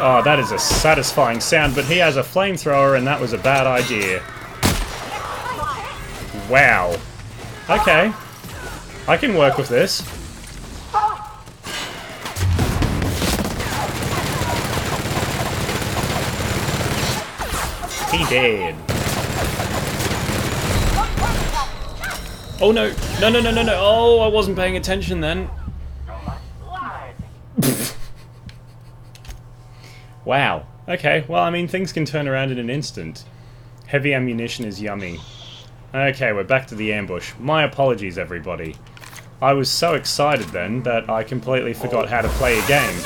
Oh, that is a satisfying sound, but he has a flamethrower and that was a bad idea. Wow. Okay. I can work with this. He did. Oh no. No, no, no, no, no. Oh, I wasn't paying attention then. Wow. Okay, well, I mean, things can turn around in an instant. Heavy ammunition is yummy. Okay, we're back to the ambush. My apologies, everybody. I was so excited then that I completely forgot how to play a game.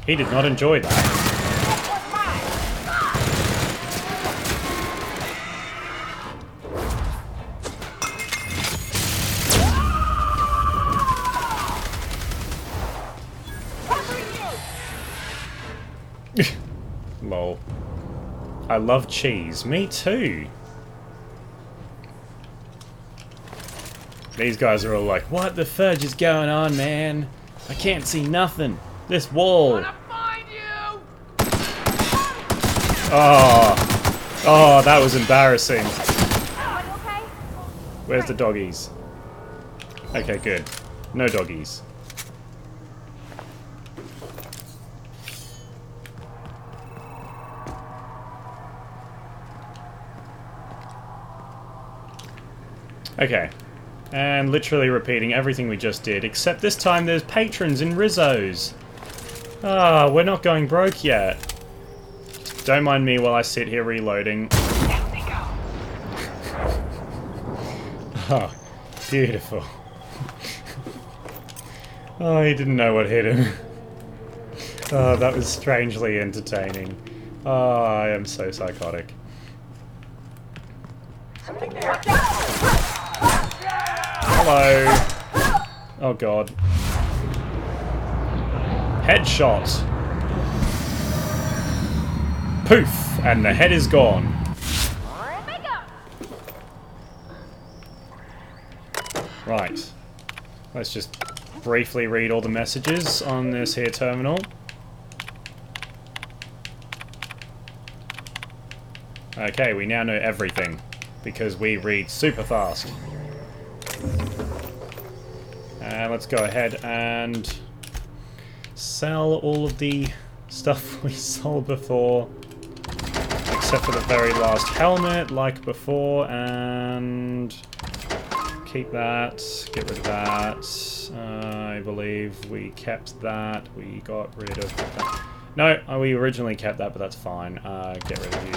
He did not enjoy that. Lol. I love cheese. Me too. These guys are all like, what the fudge is going on, man? I can't see nothing. This wall. Oh. Oh, that was embarrassing. Where's the doggies? Okay, good. No doggies. Okay. And literally repeating everything we just did, except this time there's patrons in Rizzo's. Ah, we're not going broke yet. Don't mind me while I sit here reloading. Oh, beautiful. Oh, he didn't know what hit him. Oh, that was strangely entertaining. Oh, I am so psychotic. Hello. Oh god. Headshot. Poof, and the head is gone. Right. Let's just briefly read all the messages on this here terminal. Okay, we now know everything because we read super fast. And let's go ahead and sell all of the stuff we sold before, except for the very last helmet, like before, and keep that, get rid of that. I believe we kept that, we got rid of that. No, we originally kept that, but that's fine. Get rid of you.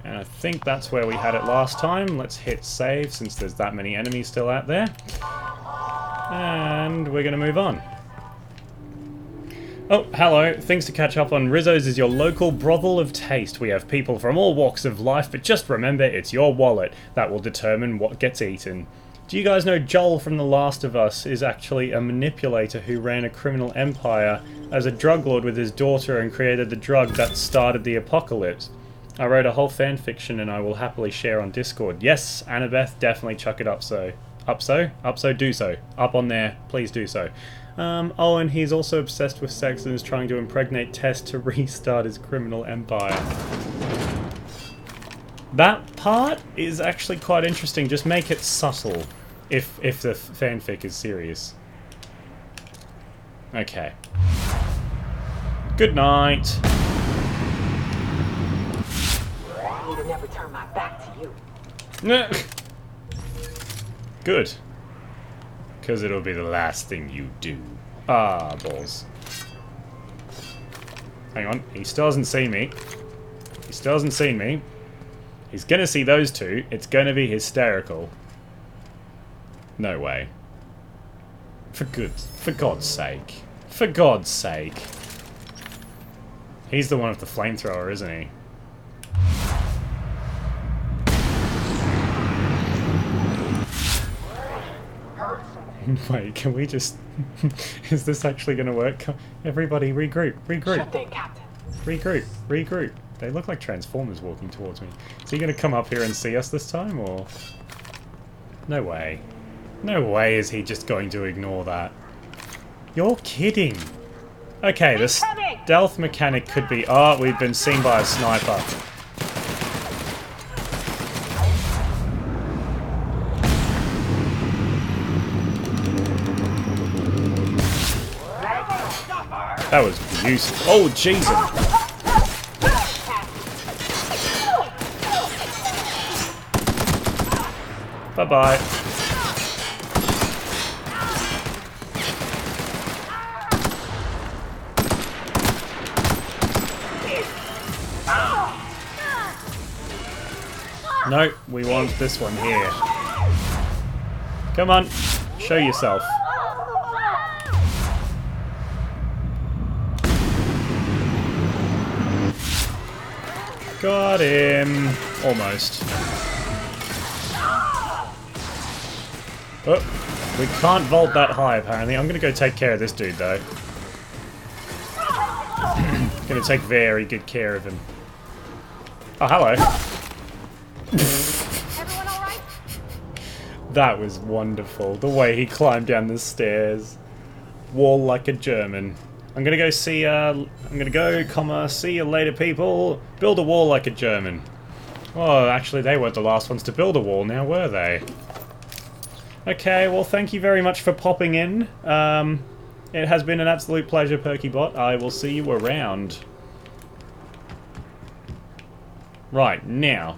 And I think that's where we had it last time. Let's hit save since there's that many enemies still out there. And we're going to move on. Oh, hello. Things to catch up on. Rizzo's is your local brothel of taste. We have people from all walks of life, but just remember, it's your wallet that will determine what gets eaten. Do you guys know Joel from The Last of Us is actually a manipulator who ran a criminal empire as a drug lord with his daughter and created the drug that started the apocalypse? I wrote a whole fanfiction and I will happily share on Discord. Yes, Annabeth, definitely chuck it up so. Up so? Up so, do so. Up on there, please do so. Oh, and he's also obsessed with sex and is trying to impregnate Tess to restart his criminal empire. That part is actually quite interesting. Just make it subtle if the fanfic is serious. Okay. Good night. I need to never turn my back to you. Good. Because it'll be the last thing you do. Ah, balls. Hang on. He still hasn't seen me. He still hasn't seen me. He's gonna see those two. It's gonna be hysterical. No way. For God's sake. For God's sake. He's the one with the flamethrower, isn't he? Wait, can we just... Is this actually gonna work? Everybody regroup, regroup. Sure thing, Captain. Regroup, regroup. They look like Transformers walking towards me. Is he gonna come up here and see us this time, or...? No way. No way is he just going to ignore that. You're kidding. Okay, the stealth mechanic could be... Oh, we've been seen by a sniper. That was useful. Oh, Jesus. Bye-bye. No, we want this one here. Come on, show yourself. Got him. Almost. Oh, we can't vault that high, apparently. I'm going to go take care of this dude, though. Going to take very good care of him. Oh, hello. Everyone all right? That was wonderful. The way he climbed down the stairs. Wall like a German. I'm gonna go see, see you later, people. Build a wall like a German. Oh, actually, they weren't the last ones to build a wall now, were they? Okay, well, thank you very much for popping in. It has been an absolute pleasure, PerkyBot. I will see you around. Right, now.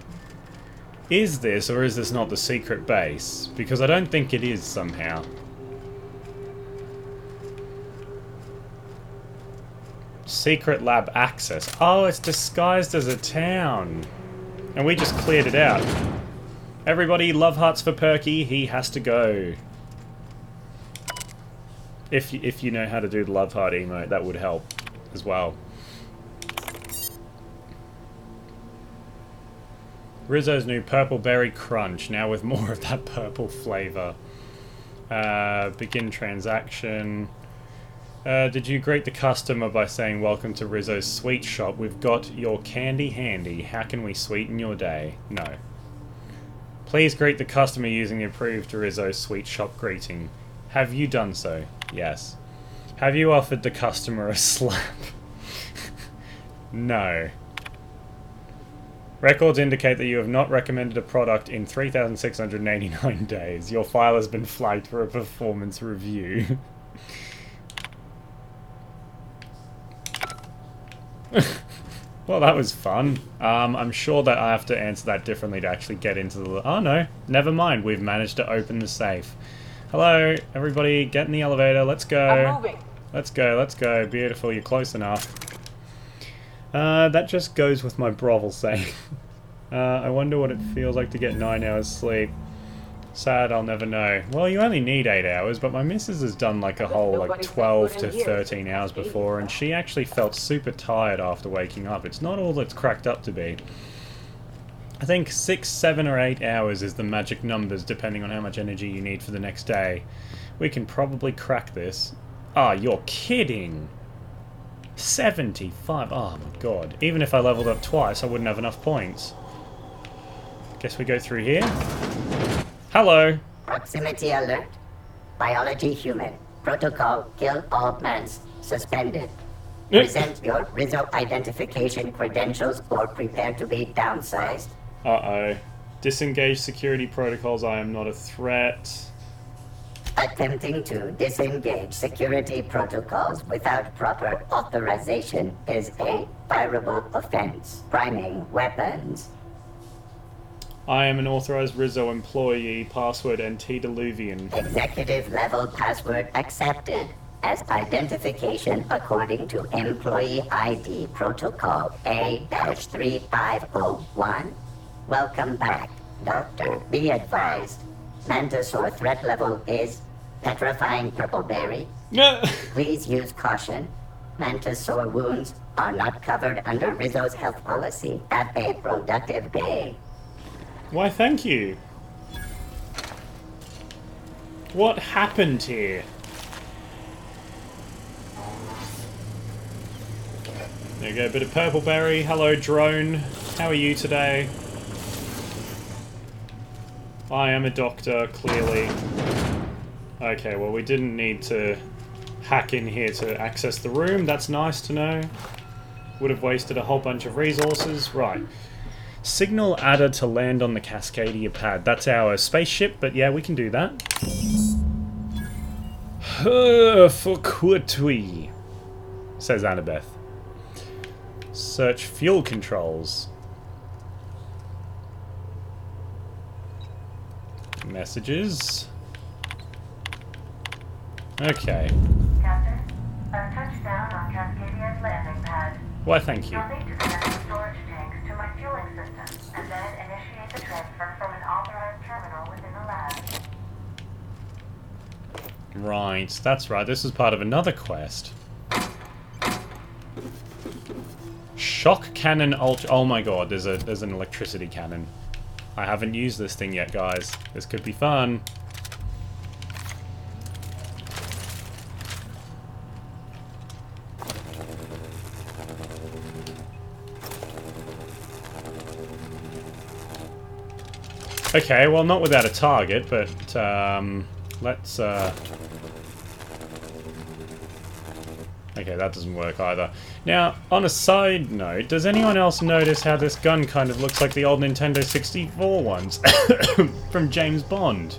Is this, or is this not the secret base? Because I don't think it is, somehow. Secret lab access. Oh, it's disguised as a town. And we just cleared it out. Everybody, love hearts for Perky. He has to go. If you know how to do the love heart emote, that would help as well. Rizzo's new Purple Berry Crunch, now with more of that purple flavor. Begin transaction. Did you greet the customer by saying, "Welcome to Rizzo's sweet shop. We've got your candy handy. How can we sweeten your day?" No. Please greet the customer using the approved Rizzo sweet shop greeting. Have you done so? Yes. Have you offered the customer a slap? No. Records indicate that you have not recommended a product in 3,689 days. Your file has been flagged for a performance review. Well, that was fun. I'm sure that I have to answer that differently to actually get into the... Oh, no. Never mind. We've managed to open the safe. Hello, everybody. Get in the elevator. Let's go. I'm moving. Let's go. Let's go. Beautiful. You're close enough. That just goes with my brothel saying. I wonder what it feels like to get 9 hours sleep. Sad, I'll never know. Well, you only need 8 hours, but my missus has done like a whole like 12 to 13 hours before, and she actually felt super tired after waking up. It's not all it's cracked up to be. I think 6, 7, or 8 hours is the magic numbers, depending on how much energy you need for the next day. We can probably crack this. Ah, you're kidding! 75. Oh my god. Even if I leveled up twice, I wouldn't have enough points. Guess we go through here. Hello. Proximity alert. Biology human. Protocol kill all plants. Suspended. Present your Rizzo identification credentials or prepare to be downsized. Uh-oh. Disengage security protocols. I am not a threat. Attempting to disengage security protocols without proper authorization is a fireable offense. Priming weapons. I am an authorized Rizzo employee. Password antediluvian. Executive level password accepted as identification according to employee ID protocol A-3501. Welcome back, Doctor. Be advised. Mantisaur threat level is petrifying purple berry. Please use caution. Mantisaur wounds are not covered under Rizzo's health policy. Have a productive day. Why, thank you. What happened here? There you go, a bit of purple berry. Hello, drone. How are you today? I am a doctor, clearly. Okay, well, we didn't need to hack in here to access the room. That's nice to know. Would have wasted a whole bunch of resources. Right. Signal adder to land on the Cascadia pad. That's our spaceship, but yeah, we can do that. For Courtois, says Annabeth. Search fuel controls. Messages. Okay. Captain, I've touched down on Cascadia's landing pad. Why, thank you. You'll need to connect the storage tanks to my fueling system, and then initiate the transfer from an authorized terminal within the lab. Right, that's right. This is part of another quest. Shh. Shock cannon ultra. Oh my god, there's an electricity cannon. I haven't used this thing yet, guys. This could be fun. Okay, well, not without a target, but let's okay, that doesn't work either. Now, on a side note, does anyone else notice how this gun kind of looks like the old Nintendo 64 ones from James Bond?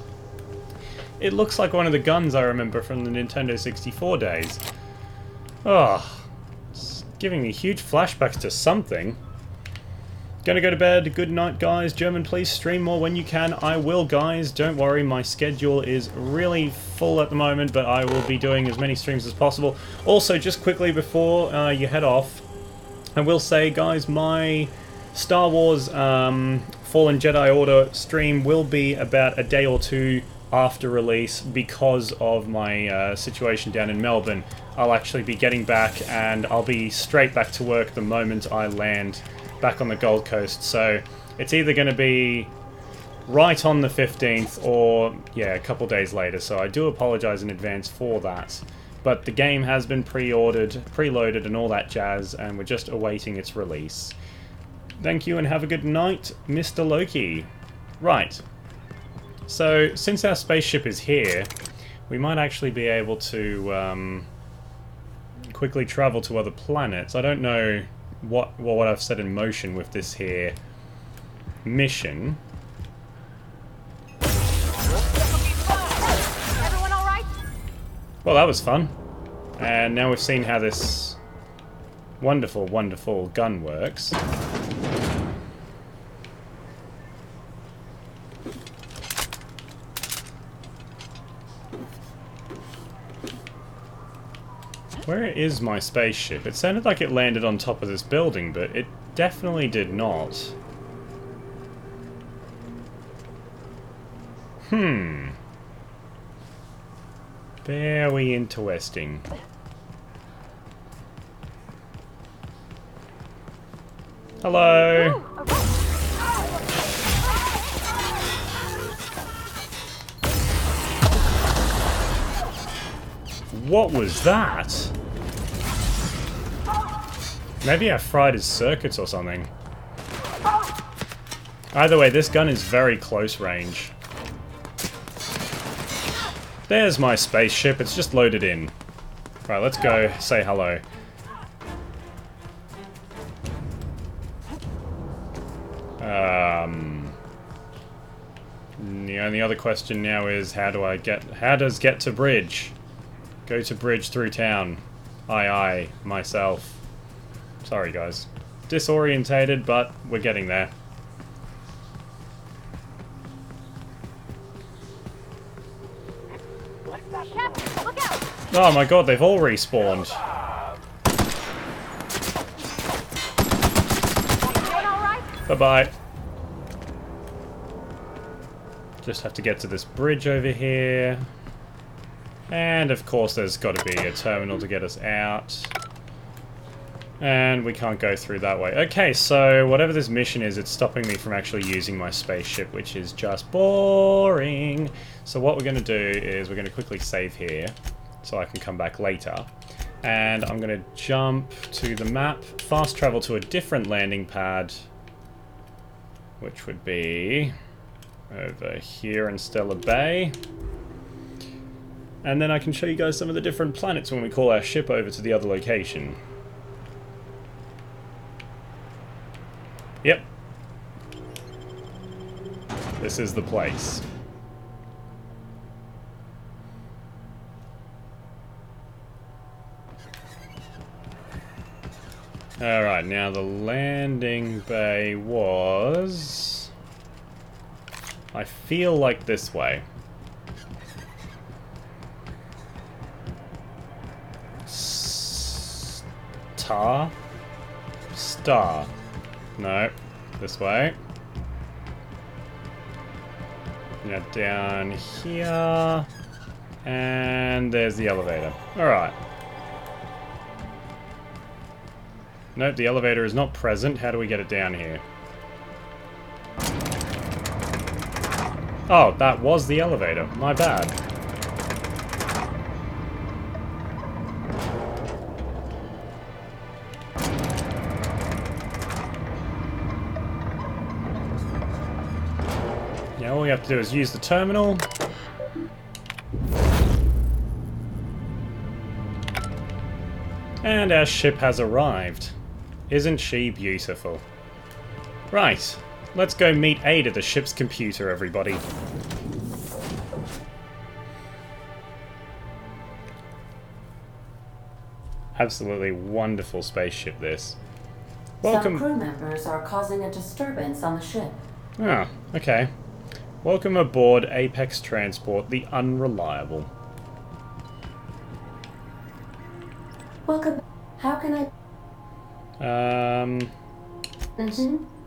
It looks like one of the guns I remember from the Nintendo 64 days. Oh, it's giving me huge flashbacks to something. Gonna go to bed. Good night, guys. German, please stream more when you can. I will, guys. Don't worry, my schedule is really full at the moment, but I will be doing as many streams as possible. Also, just quickly before you head off, I will say, guys, my Star Wars Fallen Jedi Order stream will be about a day or two after release because of my situation down in Melbourne. I'll actually be getting back, and I'll be straight back to work the moment I land back on the Gold Coast, so it's either going to be right on the 15th or, yeah, a couple days later, so I do apologize in advance for that. But the game has been pre-ordered, preloaded and all that jazz, and we're just awaiting its release. Thank you and have a good night, Mr. Loki. Right, so since our spaceship is here, we might actually be able to quickly travel to other planets. I don't know what I've set in motion with this here mission. Everyone all right? Well, that was fun. And now we've seen how this wonderful, wonderful gun works. Where is my spaceship? It sounded like it landed on top of this building, but it definitely did not. Very interesting. Hello! What was that? Maybe I fried his circuits or something. Either way, this gun is very close range. There's my spaceship, it's just loaded in. Right, let's go say hello. The only other question now is how does get to bridge? Go to bridge through town. Aye, myself. Sorry, guys. Disorientated, but we're getting there. Oh my god, they've all respawned. Bye-bye. Just have to get to this bridge over here. And of course there's got to be a terminal to get us out. And we can't go through that way. Okay, so whatever this mission is, it's stopping me from actually using my spaceship, which is just boring. So what we're going to do is we're going to quickly save here, so I can come back later. And I'm going to jump to the map, fast travel to a different landing pad, which would be over here in Stellar Bay. And then I can show you guys some of the different planets when we call our ship over to the other location. Yep. This is the place. Alright, now the landing bay was... I feel like this way. Star. No, this way. Now down here. And there's the elevator. Alright. Nope, the elevator is not present. How do we get it down here? Oh, that was the elevator. My bad. Yeah, all we have to do is use the terminal. And our ship has arrived. Isn't she beautiful? Right, let's go meet Ada, the ship's computer, everybody. Absolutely wonderful spaceship, this. Welcome. Some crew members are causing a disturbance on the ship. Ah, okay. Welcome aboard Apex Transport, the Unreliable. Welcome. How can I...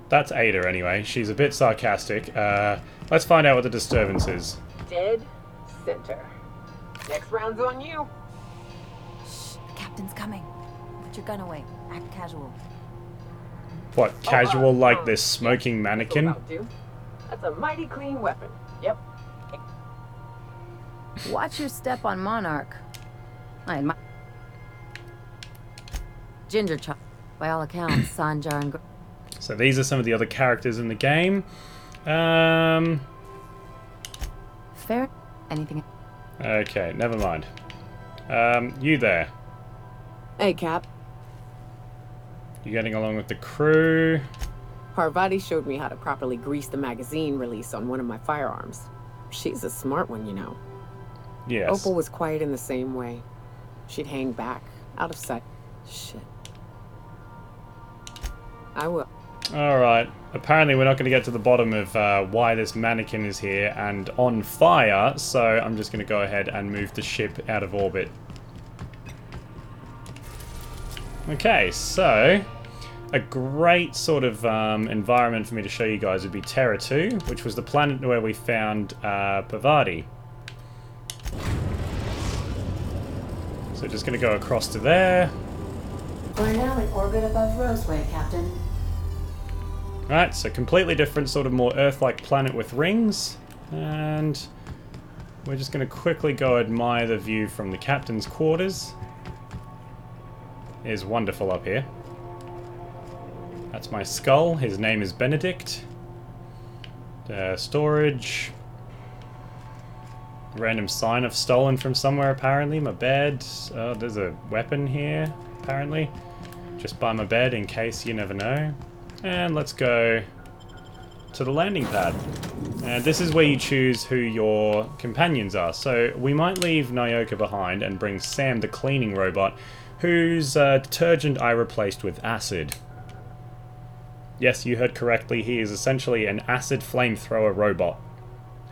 That's Ada anyway. She's a bit sarcastic. Let's find out what the disturbance is. Dead center. Next round's on you. Shh, the captain's coming. Put your gun away. Act casual. What, casual like this smoking mannequin? That's a mighty clean weapon. Yep. Watch your step on Monarch. I admire. Ginger chop. By all accounts, Sanjar and... So these are some of the other characters in the game. Fair. Anything? Okay, never mind. You there. Hey, Cap. You getting along with the crew? Parvati showed me how to properly grease the magazine release on one of my firearms. She's a smart one, you know. Yes. Opal was quiet in the same way. She'd hang back, out of sight. Shit. I will. Alright. Apparently we're not going to get to the bottom of why this mannequin is here and on fire, so I'm just going to go ahead and move the ship out of orbit. Okay, so a great sort of environment for me to show you guys would be Terra 2, which was the planet where we found Parvati. So just going to go across to there. We're now in orbit above Roseway, Captain. Right, so completely different, sort of more Earth-like planet with rings. And we're just going to quickly go admire the view from the captain's quarters. It is wonderful up here. That's my skull. His name is Benedict. Storage. Random sign I've stolen from somewhere, apparently. My bed. Oh, there's a weapon here, apparently. Just by my bed, in case you never know. And let's go to the landing pad. And this is where you choose who your companions are. So we might leave Nyoka behind and bring Sam, the cleaning robot, whose detergent I replaced with acid. Yes, you heard correctly. He is essentially an acid flamethrower robot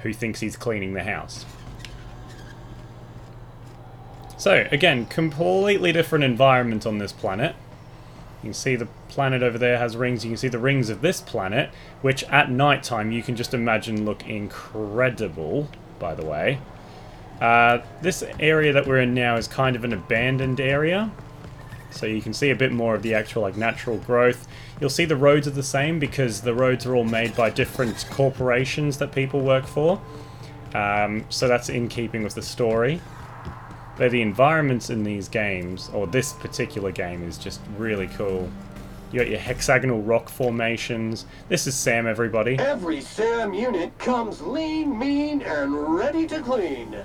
who thinks he's cleaning the house. So, again, completely different environment on this planet. You can see the planet over there has rings. You can see the rings of this planet, which at night time you can just imagine look incredible, by the way. This area that we're in now is kind of an abandoned area. So you can see a bit more of the actual like natural growth. You'll see the roads are the same because the roads are all made by different corporations that people work for. So that's in keeping with the story. But the environments in these games, or this particular game, is just really cool. You got your hexagonal rock formations. This is Sam, everybody. Every Sam unit comes lean, mean, and ready to clean.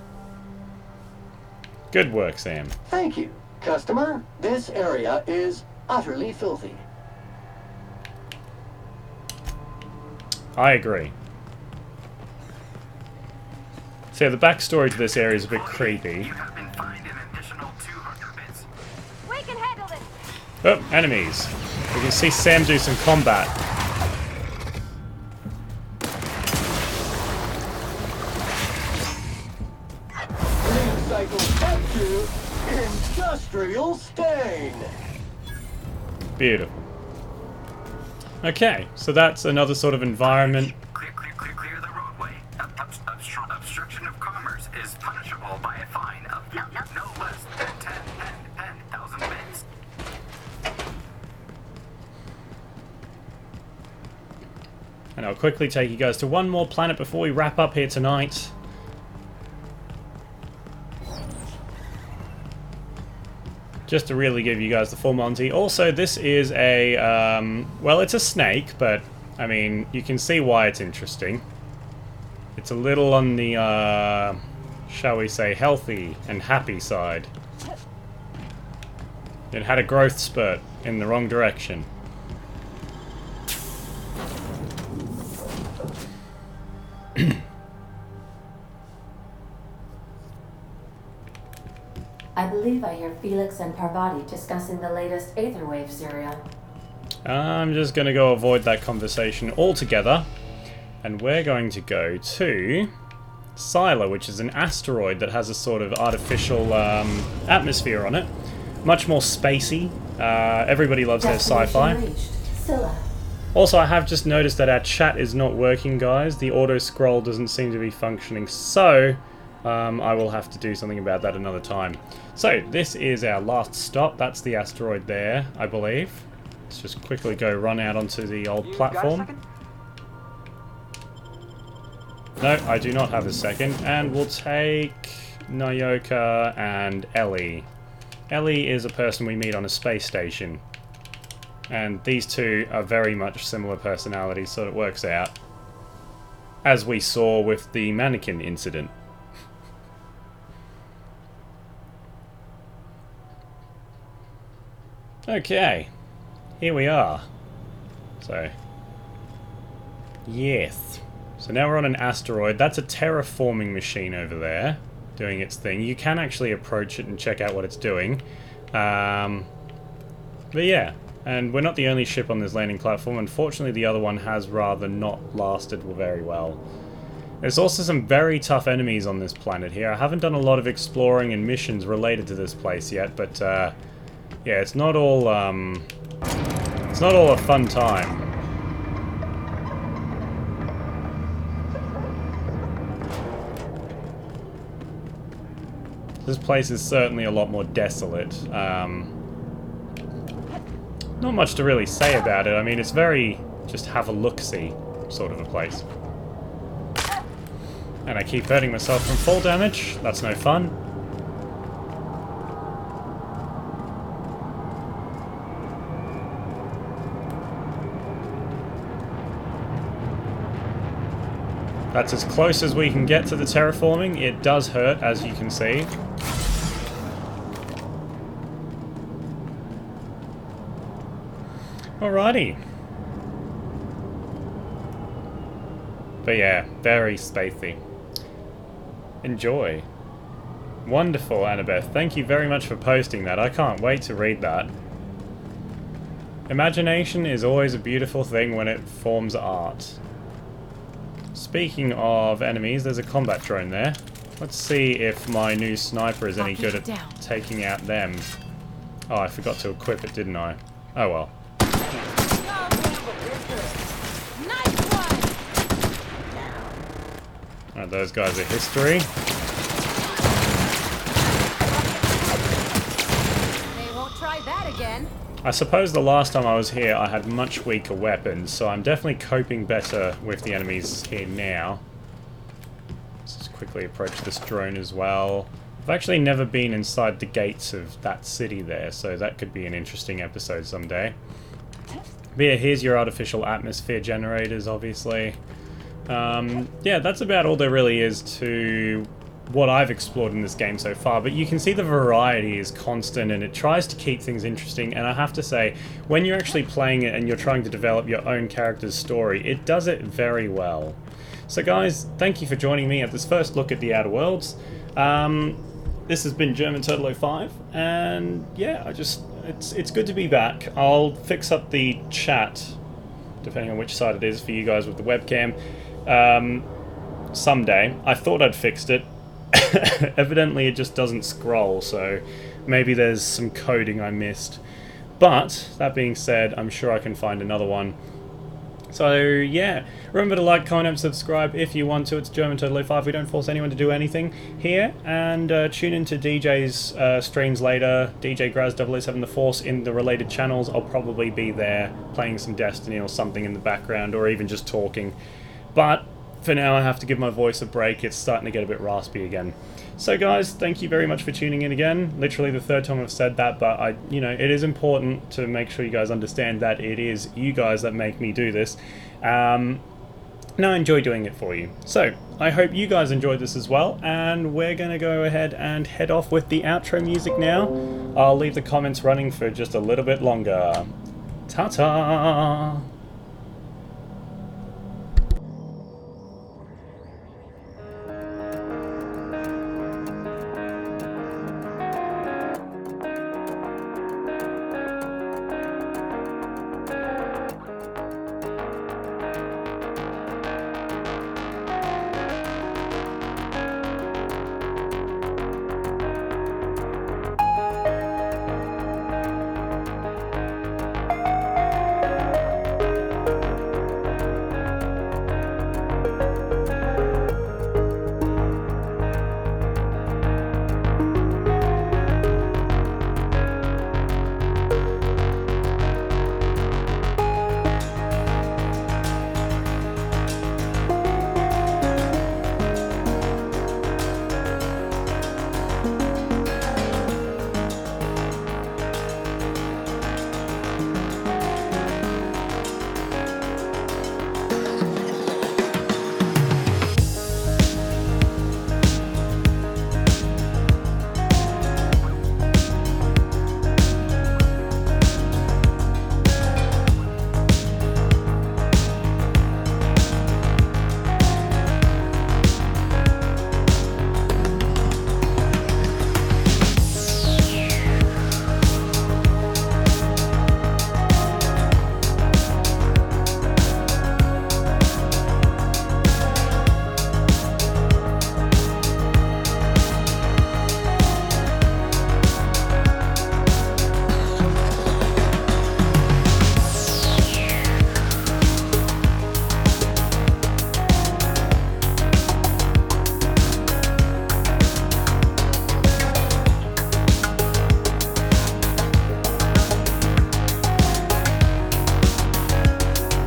Good work, Sam. Thank you, customer. This area is utterly filthy. I agree. So the backstory to this area is a bit creepy. We can handle this. Oh, enemies. We can see Sam do some combat. Recycle F2 Industrial Stain. Beautiful. Okay, so that's another sort of environment. Clear the roadway. Obstruction of commerce is punishable by a fine of no less than 10,000 bits. And I'll quickly take you guys to one more planet before we wrap up here tonight. Just to really give you guys the full Monty. Also, this is a, well, it's a snake, but, I mean, you can see why it's interesting. It's a little on the, shall we say, healthy and happy side. It had a growth spurt in the wrong direction. I believe I hear Felix and Parvati discussing the latest Aetherwave serial. I'm just going to go avoid that conversation altogether. And we're going to go to Scylla, which is an asteroid that has a sort of artificial atmosphere on it. Much more spacey. Everybody loves their sci-fi. Also, I have just noticed that our chat is not working, guys. The auto-scroll doesn't seem to be functioning, so I will have to do something about that another time. So, this is our last stop. That's the asteroid there, I believe. Let's just quickly go run out onto the old platform. No, I do not have a second. And we'll take Nyoka and Ellie. Ellie is a person we meet on a space station. And these two are very much similar personalities, so it works out. As we saw with the mannequin incident. Okay, here we are. So, yes. So now we're on an asteroid. That's a terraforming machine over there, doing its thing. You can actually approach it and check out what it's doing. But yeah, and we're not the only ship on this landing platform. Unfortunately, the other one has rather not lasted very well. There's also some very tough enemies on this planet here. I haven't done a lot of exploring and missions related to this place yet, but yeah, it's not all a fun time. This place is certainly a lot more desolate. Not much to really say about it. I mean, it's very just have a look-see sort of a place. And I keep hurting myself from fall damage. That's no fun. That's as close as we can get to the terraforming. It does hurt, as you can see. Alrighty. But yeah, very spacey. Enjoy. Wonderful, Annabeth. Thank you very much for posting that. I can't wait to read that. Imagination is always a beautiful thing when it forms art. Speaking of enemies, there's a combat drone there. Let's see if my new sniper is any good at taking out them. Oh, I forgot to equip it, didn't I? Oh well. Alright, those guys are history. They won't try that again. I suppose the last time I was here I had much weaker weapons, so I'm definitely coping better with the enemies here now. Let's just quickly approach this drone as well. I've actually never been inside the gates of that city there, so that could be an interesting episode someday. But yeah, here's your artificial atmosphere generators, obviously. Yeah, that's about all there really is to what I've explored in this game so far, but you can see the variety is constant and it tries to keep things interesting, and I have to say, when you're actually playing it and you're trying to develop your own character's story, it does it very well. So guys, thank you for joining me at this first look at the Outer Worlds. This has been German Turtle 05, and yeah, it's good to be back. I'll fix up the chat, depending on which side it is for you guys with the webcam, someday. I thought I'd fixed it. Evidently it just doesn't scroll, so maybe there's some coding I missed. But, that being said, I'm sure I can find another one. So yeah, remember to like, comment, and subscribe if you want to. It's German5. We don't force anyone to do anything here. And tune into DJ's streams later. DJ Graz 007 The Force in the related channels. I'll probably be there playing some Destiny or something in the background, or even just talking. But for now, I have to give my voice a break. It's starting to get a bit raspy again. So guys, thank you very much for tuning in again. Literally the third time I've said that, but it is important to make sure you guys understand that it is you guys that make me do this. And I enjoy doing it for you. So, I hope you guys enjoyed this as well, and we're going to go ahead and head off with the outro music now. I'll leave the comments running for just a little bit longer. Ta-ta!